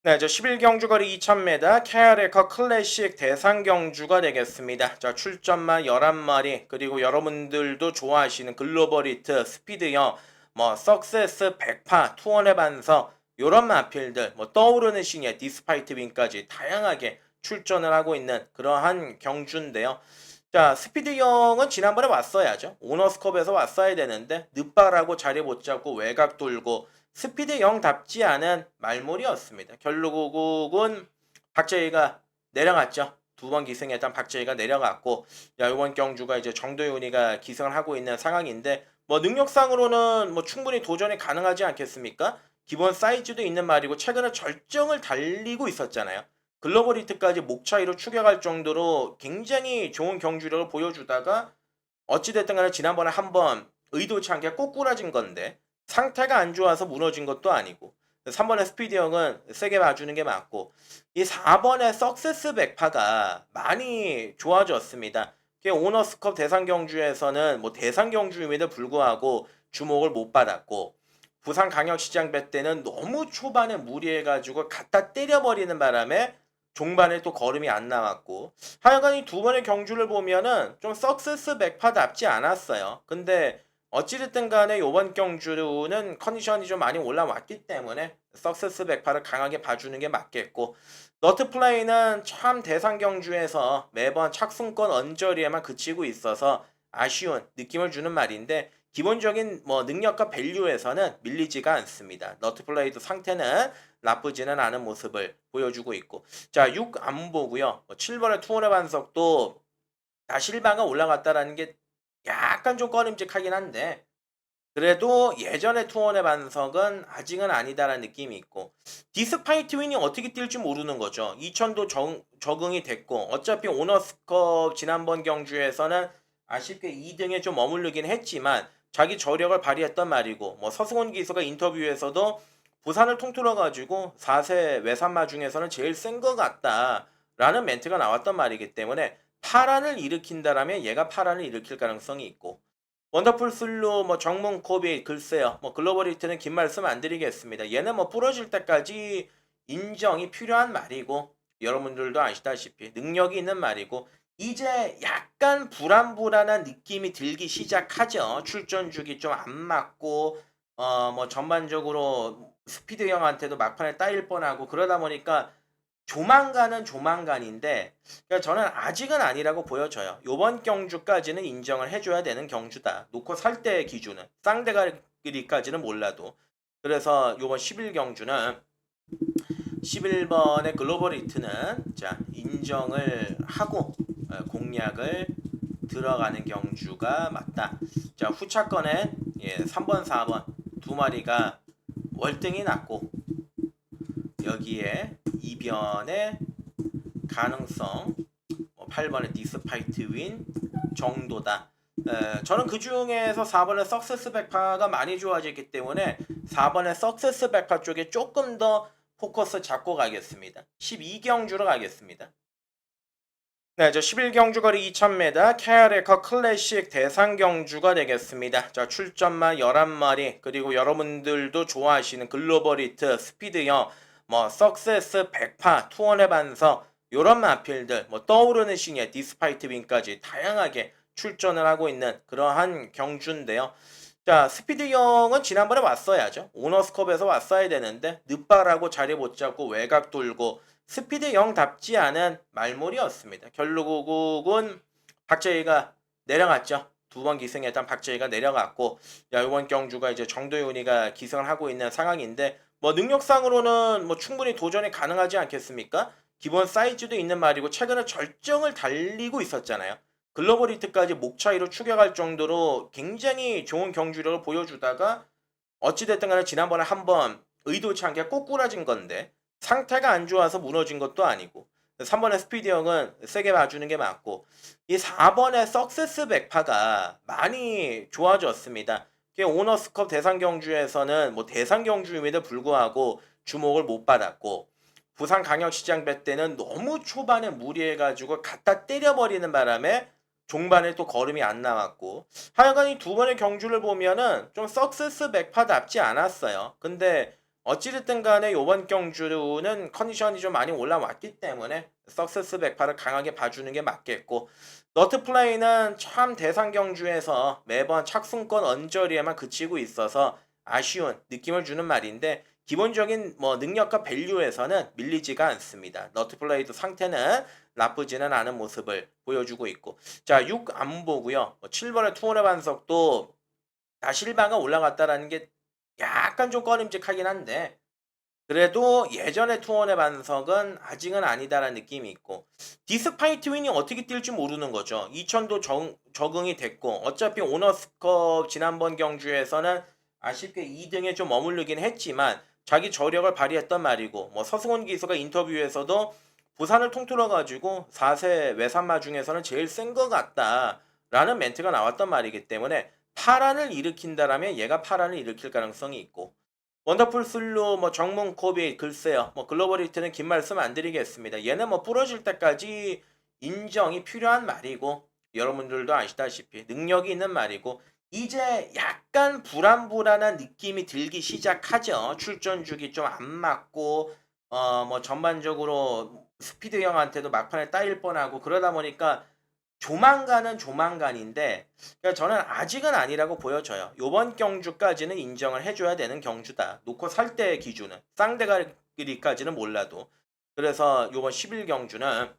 네, 저 11경주 거리 2000m KR에커 클래식 대상 경주가 되겠습니다. 자, 출전만 11마리, 그리고 여러분들도 좋아하시는 글로벌 히트, 스피드형, 뭐 석세스 100파, 투혼의 반석 요런 마필들, 뭐 떠오르는 시니어, 디스파이트 빈까지 다양하게 출전을 하고 있는 그러한 경주인데요. 자, 스피드형은 지난번에 왔어야죠. 오너스컵에서 왔어야 되는데 늦바라고 자리 못 잡고 외곽 돌고 스피드 0답지 않은 말몰이었습니다. 결국은 박재희가 내려갔죠. 두 번 기승했던 박재희가 내려갔고, 야, 이번 경주가 이제 정도윤이가 기승을 하고 있는 상황인데, 뭐 능력상으로는 뭐 충분히 도전이 가능하지 않겠습니까? 기본 사이즈도 있는 말이고 최근에 절정을 달리고 있었잖아요. 글로벌 히트까지 목 차이로 추격할 정도로 굉장히 좋은 경주력을 보여주다가 어찌됐든 간에 지난번에 한번 의도치 않게 꼬꾸라진 건데 상태가 안 좋아서 무너진 것도 아니고 3번의 스피드 형은 세게 봐주는 게 맞고 이 4번의 석세스 백파가 많이 좋아졌습니다. 오너스컵 대상 경주에서는 뭐 대상 경주임에도 불구하고 주목을 못 받았고 부산 강역시장배 때는 너무 초반에 무리해가지고 갖다 때려버리는 바람에 종반에 또 걸음이 안 나왔고 하여간 이 두 번의 경주를 보면은 좀 석세스 백파답지 않았어요. 근데 어찌됐든 간에 이번 경주는 컨디션이 좀 많이 올라왔기 때문에 석세스 백파를 강하게 봐주는 게 맞겠고 너트 플레이는 참 대상 경주에서 매번 착순권 언저리에만 그치고 있어서 아쉬운 느낌을 주는 말인데 기본적인 뭐 능력과 밸류에서는 밀리지가 않습니다. 너트 플레이도 상태는 나쁘지는 않은 모습을 보여주고 있고 자, 6 안 보고요. 7번의 투혼의 반석도 다실바가 올라갔다라는 게 약간 좀 꺼림직하긴 한데 그래도 예전의 투혼의 반석은 아직은 아니다라는 느낌이 있고 디스파이트 윈이 어떻게 뛸지 모르는 거죠. 2000도 적응이 됐고 어차피 오너스컵 지난번 경주에서는 아쉽게 2등에 좀 머무르긴 했지만 자기 저력을 발휘했단 말이고 뭐 서승원 기수가 인터뷰에서도 부산을 통틀어 가지고 4세 외산마 중에서는 제일 센 것 같다라는 멘트가 나왔단 말이기 때문에 파란을 일으킨다라면 얘가 파란을 일으킬 가능성이 있고 원더풀 슬루 뭐 정문 코비 글쎄요 뭐 글로벌 히트는 긴 말씀 안 드리겠습니다. 얘는 뭐 부러질 때까지 인정이 필요한 말이고 여러분들도 아시다시피 능력이 있는 말이고 이제 약간 불안불안한 느낌이 들기 시작하죠. 출전 주기 좀 안 맞고 뭐 전반적으로 스피드 형한테도 막판에 따일 뻔하고 그러다 보니까 조만간은 조만간인데 그러니까 저는 아직은 아니라고 보여져요. 요번 경주까지는 인정을 해줘야 되는 경주다. 놓고 살 때 기준은 쌍대가리까지는 몰라도 그래서 요번 11경주는 11번의 글로벌 히트는 자 인정을 하고 공략을 들어가는 경주가 맞다. 자 후차권에 3번 4번 두 마리가 월등히 낮고 여기에 이변의 가능성 8번의 디스파이트 윈 정도다. 저는 그 중에서 4번의 석세스 백파가 많이 좋아지기 때문에 4번의 석세스 백파 쪽에 조금 더 포커스 잡고 가겠습니다. 12경주로 가겠습니다. 네, 저 11경주 거리 2000m KR에커 클래식 대상 경주가 되겠습니다. 자, 출전만 11마리, 그리고 여러분들도 좋아하시는 글로벌 히트, 스피드형, 뭐 석세스 100파, 투혼의 반석 요런 마필들, 뭐 떠오르는 시니어, 디스파이트 빈까지 다양하게 출전을 하고 있는 그러한 경주인데요. 자, 스피드형은 지난번에 왔어야죠. 오너스컵에서 왔어야 되는데 늦바라고 자리 못 잡고 외곽 돌고 스피드 0답지 않은 말몰이었습니다. 결국은 박재희가 내려갔죠. 두 번 기승했던 박재희가 내려갔고, 야, 이번 경주가 이제 정도윤이가 기승을 하고 있는 상황인데, 뭐 능력상으로는 뭐 충분히 도전이 가능하지 않겠습니까? 기본 사이즈도 있는 말이고 최근에 절정을 달리고 있었잖아요. 글로벌 히트까지 목 차이로 추격할 정도로 굉장히 좋은 경주력을 보여주다가 어찌됐든 간에 지난번에 한번 의도치 않게 꼬꾸라진 건데 상태가 안 좋아서 무너진 것도 아니고 3번의 스피드 형은 세게 봐주는 게 맞고 이 4번의 석세스 백파가 많이 좋아졌습니다. 오너스컵 대상 경주에서는 뭐 대상 경주임에도 불구하고 주목을 못 받았고 부산 강역시장배 때는 너무 초반에 무리해가지고 갖다 때려버리는 바람에 종반에 또 걸음이 안 나왔고 하여간 이 두 번의 경주를 보면은 좀 석세스 백파답지 않았어요. 근데 어찌됐든 간에 이번 경주는 컨디션이 좀 많이 올라왔기 때문에 석세스 백파를 강하게 봐주는 게 맞겠고 너트플레이는 참 대상 경주에서 매번 착순권 언저리에만 그치고 있어서 아쉬운 느낌을 주는 말인데 기본적인 뭐 능력과 밸류에서는 밀리지가 않습니다. 너트플레이도 상태는 나쁘지는 않은 모습을 보여주고 있고 자, 6 안 보고요. 7번의 투혼의 반석도 다 실바가 올라갔다라는 게 약간 좀 꺼림직하긴 한데 그래도 예전의 투혼의 반석은 아직은 아니다라는 느낌이 있고 디스파이트 윈이 어떻게 뛸지 모르는 거죠. 2000도 적응이 됐고 어차피 오너스컵 지난번 경주에서는 아쉽게 2등에 좀 머무르긴 했지만 자기 저력을 발휘했단 말이고 뭐 서승원 기수가 인터뷰에서도 부산을 통틀어 가지고 4세 외산마 중에서는 제일 센 것 같다라는 멘트가 나왔단 말이기 때문에 파란을 일으킨다라면 얘가 파란을 일으킬 가능성이 있고 원더풀 슬로 뭐 정문 코비 글쎄요 뭐 글로벌 히트는 긴 말씀 안 드리겠습니다. 얘는 뭐 부러질 때까지 인정이 필요한 말이고 여러분들도 아시다시피 능력이 있는 말이고 이제 약간 불안불안한 느낌이 들기 시작하죠. 출전 주기 좀 안 맞고 뭐 전반적으로 스피드 형한테도 막판에 따일 뻔하고 그러다 보니까 조만간은 조만간인데 그러니까 저는 아직은 아니라고 보여져요. 요번 경주까지는 인정을 해줘야 되는 경주다. 놓고 살 때 기준은 쌍대가리까지는 몰라도 그래서 요번 11경주는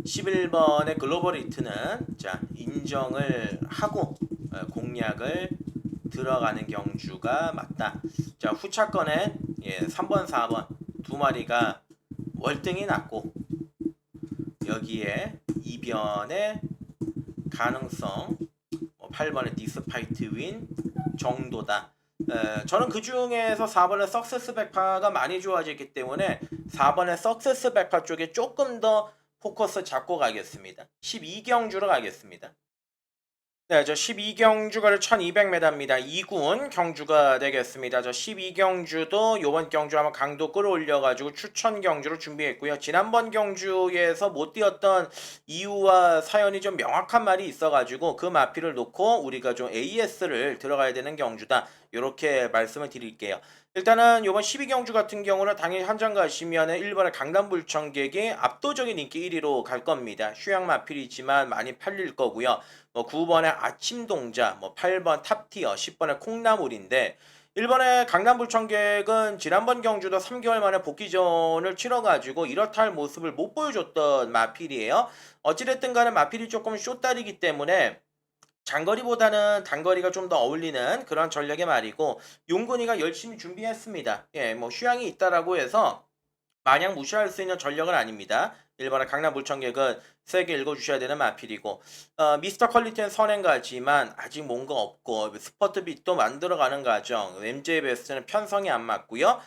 11번의 글로벌 히트는 자 인정을 하고 공략을 들어가는 경주가 맞다. 자 후차권에 3번 4번 두 마리가 월등히 낮고 여기에 이변의 가능성 8번의 디스파이트 윈 정도다. 저는 그 중에서 4번의 석세스 백파가 많이 좋아졌기 때문에 4번의 석세스 백파 쪽에 조금 더 포커스 잡고 가겠습니다. 12경주로 가겠습니다. 네, 저 12경주가 1200m입니다. 2군 경주가 되겠습니다. 저 12경주도 요번 경주 한번 강도 끌어올려가지고 추천 경주로 준비했고요. 지난번 경주에서 못 뛰었던 이유와 사연이 좀 명확한 말이 있어가지고 그 마피를 놓고 우리가 좀 AS를 들어가야 되는 경주다. 이렇게 말씀을 드릴게요. 일단은 요번 12경주 같은 경우는 당연히 한장 가시면 1번의 강남불청객이 압도적인 인기 1위로 갈 겁니다. 휴양 마필이지만 많이 팔릴 거고요. 뭐 9번의 아침동자, 뭐 8번 탑티어, 10번의 콩나물인데 1번의 강남불청객은 지난번 경주도 3개월 만에 복귀전을 치러가지고 이렇다 할 모습을 못 보여줬던 마필이에요. 어찌됐든 간에 마필이 조금 쇼다리기 때문에 장거리보다는 단거리가 좀 더 어울리는 그런 전략의 말이고 용근이가 열심히 준비했습니다. 뭐 휴양이 있다라고 해서 마냥 무시할 수 있는 전력은 아닙니다. 1번의 강남불청객은 세게 읽어주셔야 되는 마필이고 미스터 퀄리티는 선행가지만 아직 뭔가 없고 스퍼트빗도 만들어가는 과정 MJ 베스트는 편성이 안 맞고요.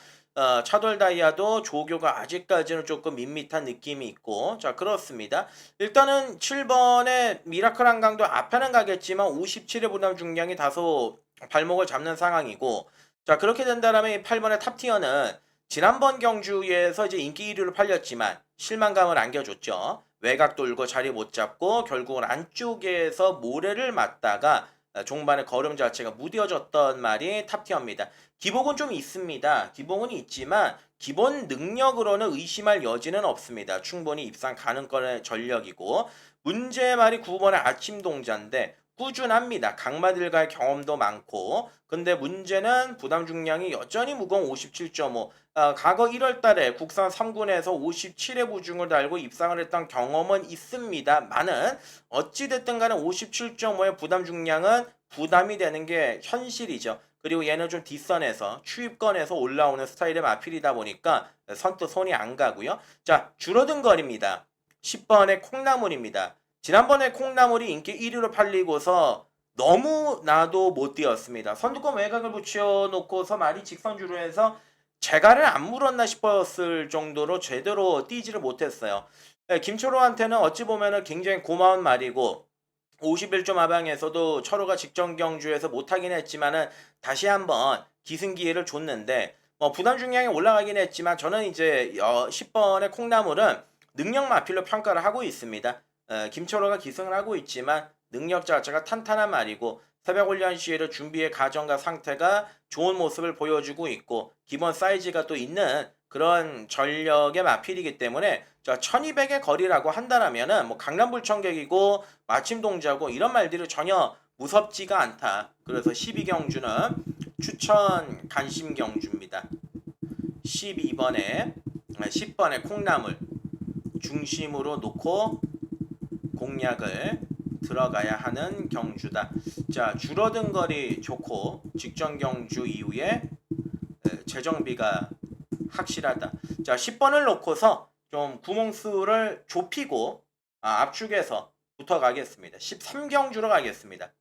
차돌 다이아도 조교가 아직까지는 조금 밋밋한 느낌이 있고 자 그렇습니다. 일단은 7번의 미라클 한강도 앞에는 가겠지만 57의 부담 중량이 다소 발목을 잡는 상황이고 자 그렇게 된다면 8번의 탑티어는 지난번 경주에서 이제 인기 1위로 팔렸지만 실망감을 안겨줬죠. 외곽 돌고 자리 못 잡고 결국은 안쪽에서 모래를 맞다가 종반의 걸음 자체가 무뎌졌던 말이 탑티어입니다. 기복은 좀 있습니다. 기복은 있지만 기본 능력으로는 의심할 여지는 없습니다. 충분히 입상 가능권의 전력이고 문제의 말이 9번의 아침 동자인데 꾸준합니다. 강마들과의 경험도 많고. 근데 문제는 부담 중량이 여전히 무거운 57.5. 과거 1월 달에 국산 3군에서 57의 부중을 달고 입상을 했던 경험은 있습니다만은 어찌됐든 간에 57.5의 부담 중량은 부담이 되는 게 현실이죠. 그리고 얘는 좀 뒷선에서 추입권에서 올라오는 스타일의 마필이다 보니까 선뜻 손이 안 가고요. 자, 줄어든 거리입니다. 10번의 콩나물입니다. 지난번에 콩나물이 인기 1위로 팔리고서 너무나도 못 뛰었습니다. 선두권 외곽을 붙여놓고서 말이 직선주로 해서 재갈을 안 물었나 싶었을 정도로 제대로 뛰지를 못했어요. 김철호한테는 어찌 보면 굉장히 고마운 말이고 51점 하방에서도 철호가 직전 경주에서 못하긴 했지만은 다시 한번 기승 기회를 줬는데 부담 중량이 올라가긴 했지만 저는 이제 10번의 콩나물은 능력 마필로 평가를 하고 있습니다. 김철호가 기승을 하고 있지만 능력 자체가 탄탄한 말이고 새벽 훈련 시에도 준비의 과정과 상태가 좋은 모습을 보여주고 있고 기본 사이즈가 또 있는 그런 전력의 마필이기 때문에 1200의 거리라고 한다라면은 뭐 강남불청객이고 마침 동자고 이런 말들이 전혀 무섭지가 않다. 그래서 12경주는 추천 간심 경주입니다. 12번에 10번에 콩나물 중심으로 놓고 공략을 들어가야 하는 경주다. 자, 줄어든 거리 좋고 직전 경주 이후에 재정비가 확실하다. 자, 10번을 놓고서 좀 구멍수를 좁히고 압축해서 붙어가겠습니다. 13경주로 가겠습니다.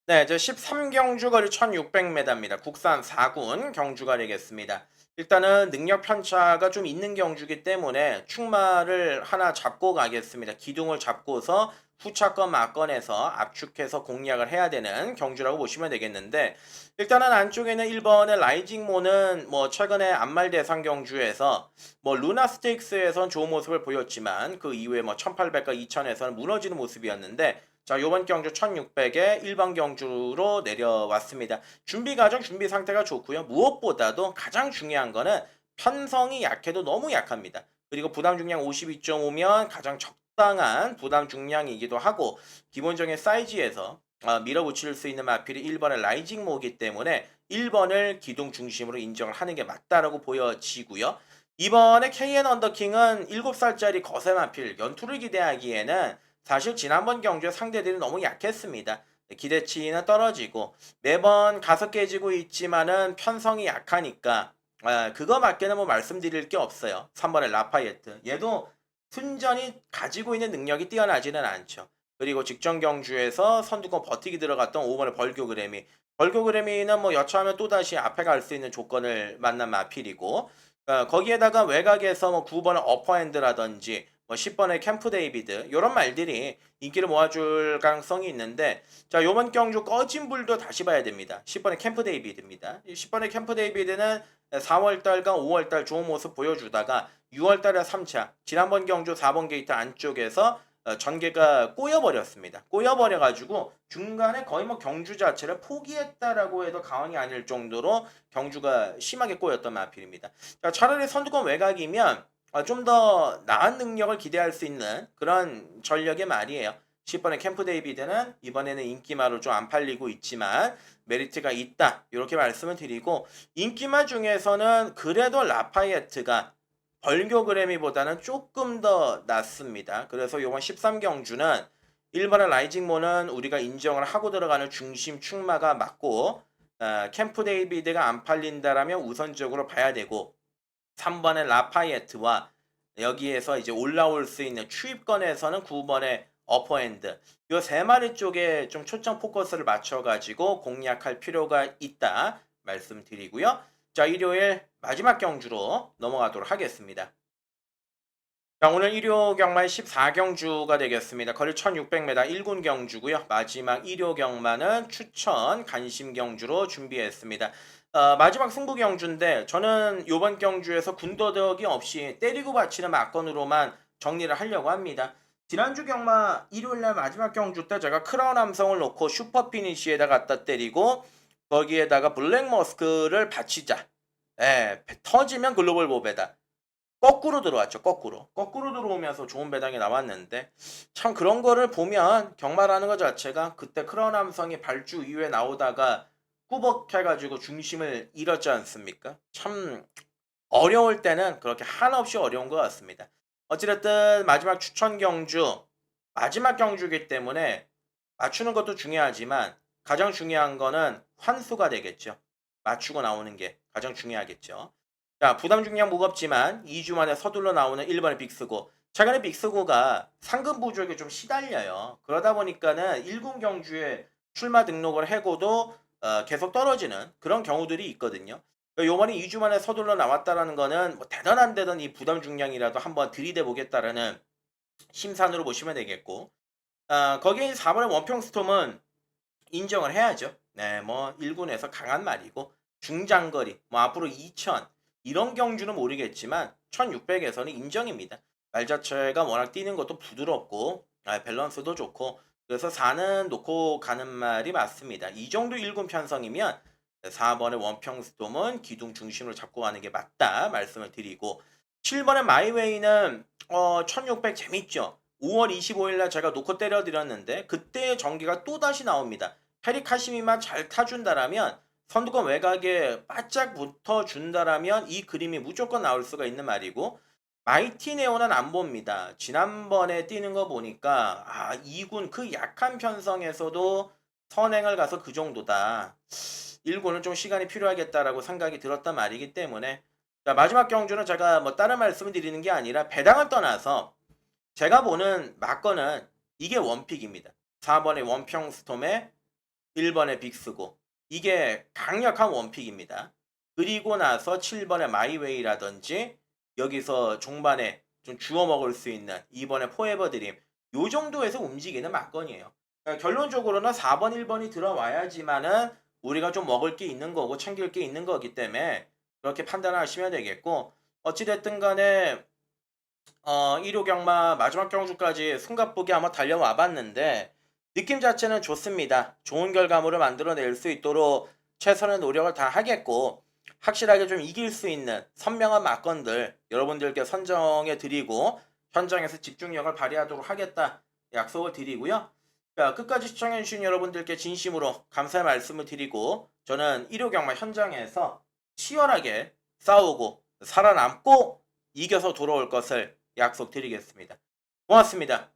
네, 이제 13경주 거리 1600m입니다. 국산 4군 경주가 되겠습니다. 일단은 능력 편차가 좀 있는 경주기 때문에 축마를 하나 잡고 가겠습니다. 기둥을 잡고서 후차권 막건에서 압축해서 공략을 해야 되는 경주라고 보시면 되겠는데 일단은 안쪽에는 1번의 라이징모는 뭐 최근에 안말 대상 경주에서 뭐 루나 스테이크스에선 좋은 모습을 보였지만 그 이후에 뭐 1800과 2000에서는 무너지는 모습이었는데 자, 요번 경주 1600에 1번 경주로 내려왔습니다. 준비 과정, 준비 상태가 좋고요. 무엇보다도 가장 중요한 거는 편성이 약해도 너무 약합니다. 그리고 부담 중량 52.5면 가장 적당한 부담 중량이기도 하고 기본적인 사이즈에서 밀어붙일 수 있는 마필이 1번의 라이징 모기 때문에 1번을 기둥 중심으로 인정을 하는 게 맞다라고 보여지고요. 이번에 KN 언더킹은 7살짜리 거세 마필 연투를 기대하기에는 사실 지난번 경주에 상대들이 너무 약했습니다. 기대치는 떨어지고 매번 가서 깨지고 있지만은 편성이 약하니까 그거밖에는 뭐 말씀드릴 게 없어요. 3번의 라파예트 얘도 순전히 가지고 있는 능력이 뛰어나지는 않죠. 그리고 직전 경주에서 선두권 버티기 들어갔던 5번의 벌교그래미는 뭐 여차하면 또다시 앞에 갈 수 있는 조건을 만난 마필이고 거기에다가 외곽에서 뭐 9번의 어퍼핸드라든지 뭐 10번의 캠프 데이비드 이런 말들이 인기를 모아줄 가능성이 있는데 자 요번 경주 꺼진 불도 다시 봐야 됩니다. 10번의 캠프 데이비드입니다. 10번의 캠프 데이비드는 4월달과 5월달 좋은 모습 보여주다가 6월달에 3차 지난번 경주 4번 게이트 안쪽에서 전개가 꼬여버렸습니다. 꼬여버려가지고 중간에 거의 뭐 경주 자체를 포기했다라고 해도 과언이 아닐 정도로 경주가 심하게 꼬였던 마필입니다. 자, 차라리 선두권 외곽이면 좀 더 나은 능력을 기대할 수 있는 그런 전력의 말이에요. 10번의 캠프 데이비드는 이번에는 인기마로 좀 안 팔리고 있지만 메리트가 있다. 이렇게 말씀을 드리고 인기마 중에서는 그래도 라파예트가 벌교그래미보다는 조금 더 낫습니다. 그래서 이번 13경주는 1번의 라이징모는 우리가 인정을 하고 들어가는 중심 축마가 맞고 캠프 데이비드가 안 팔린다라면 우선적으로 봐야 되고 3번의 라파예트와 여기에서 이제 올라올 수 있는 추입권에서는 9번의 어퍼핸드 요 세 마리 쪽에 좀 초점 포커스를 맞춰가지고 공략할 필요가 있다 말씀드리고요. 자, 일요일 마지막 경주로 넘어가도록 하겠습니다. 자, 오늘 일요 경마의 14경주가 되겠습니다. 거리 1600m 1군 경주고요. 마지막 일요 경마는 추천 간심 경주로 준비했습니다. 마지막 승부 경주인데 저는 요번 경주에서 군더더기 없이 때리고 바치는 막건으로만 정리를 하려고 합니다. 지난주 경마 일요일날 마지막 경주 때 제가 크라운 함성을 놓고 슈퍼 피니시에다 갖다 때리고 거기에다가 블랙 머스크를 바치자. 터지면 글로벌 보배다. 거꾸로 들어왔죠. 거꾸로 들어오면서 좋은 배당이 나왔는데 참 그런 거를 보면 경마라는 것 자체가 그때 크라운 함성이 발주 이후에 나오다가 꾸벅해가지고 중심을 잃었지 않습니까? 참 어려울 때는 그렇게 한없이 어려운 것 같습니다. 어찌됐든 마지막 추천 경주, 마지막 경주이기 때문에 맞추는 것도 중요하지만 가장 중요한 거는 환수가 되겠죠. 맞추고 나오는 게 가장 중요하겠죠. 자, 부담 중량 무겁지만 2주 만에 서둘러 나오는 1번의 빅스고. 최근에 빅스고가 상금 부족에 좀 시달려요. 그러다 보니까는 1군 경주에 출마 등록을 해고도 계속 떨어지는 그런 경우들이 있거든요. 요번에 2주 만에 서둘러 나왔다라는 거는 뭐 대단한 데던 이 부담 중량이라도 한번 들이대 보겠다라는 심산으로 보시면 되겠고, 거기에 4번의 원평스톰은 인정을 해야죠. 네, 뭐 1군에서 강한 말이고 중장거리, 뭐 앞으로 2000 이런 경주는 모르겠지만 1600에서는 인정입니다. 말 자체가 워낙 뛰는 것도 부드럽고 밸런스도 좋고 그래서 4는 놓고 가는 말이 맞습니다. 이 정도 1군 편성이면 4번의 원평스톰은 기둥 중심으로 잡고 가는 게 맞다 말씀을 드리고 7번의 마이웨이는 1600 재밌죠. 5월 25일 날 제가 놓고 때려드렸는데 그때 전기가 또다시 나옵니다. 페리 카시미만 잘 타준다라면 선두권 외곽에 바짝 붙어준다라면 이 그림이 무조건 나올 수가 있는 말이고 마이티 네오는 안 봅니다. 지난번에 뛰는 거 보니까 2군 그 약한 편성에서도 선행을 가서 그 정도다. 1군은 좀 시간이 필요하겠다라고 생각이 들었단 말이기 때문에 자, 마지막 경주는 제가 뭐 다른 말씀을 드리는 게 아니라 배당을 떠나서 제가 보는 막건은 이게 원픽입니다. 4번의 원평스톰에 1번의 빅스고 이게 강력한 원픽입니다. 그리고 나서 7번의 마이웨이라든지 여기서 종반에 좀 주워 먹을 수 있는 2번의 포에버 드림 요 정도에서 움직이는 막건이에요. 그러니까 결론적으로는 4번 1번이 들어와야지만은 우리가 좀 먹을 게 있는 거고 챙길 게 있는 거기 때문에 그렇게 판단하시면 되겠고 어찌됐든 간에 1호 경마 마지막 경주까지 숨가쁘게 한번 달려와 봤는데 느낌 자체는 좋습니다. 좋은 결과물을 만들어낼 수 있도록 최선의 노력을 다 하겠고 확실하게 좀 이길 수 있는 선명한 막건들 여러분들께 선정해 드리고 현장에서 집중력을 발휘하도록 하겠다 약속을 드리고요. 자, 끝까지 시청해 주신 여러분들께 진심으로 감사의 말씀을 드리고 저는 1호 경마 현장에서 치열하게 싸우고 살아남고 이겨서 돌아올 것을 약속드리겠습니다. 고맙습니다.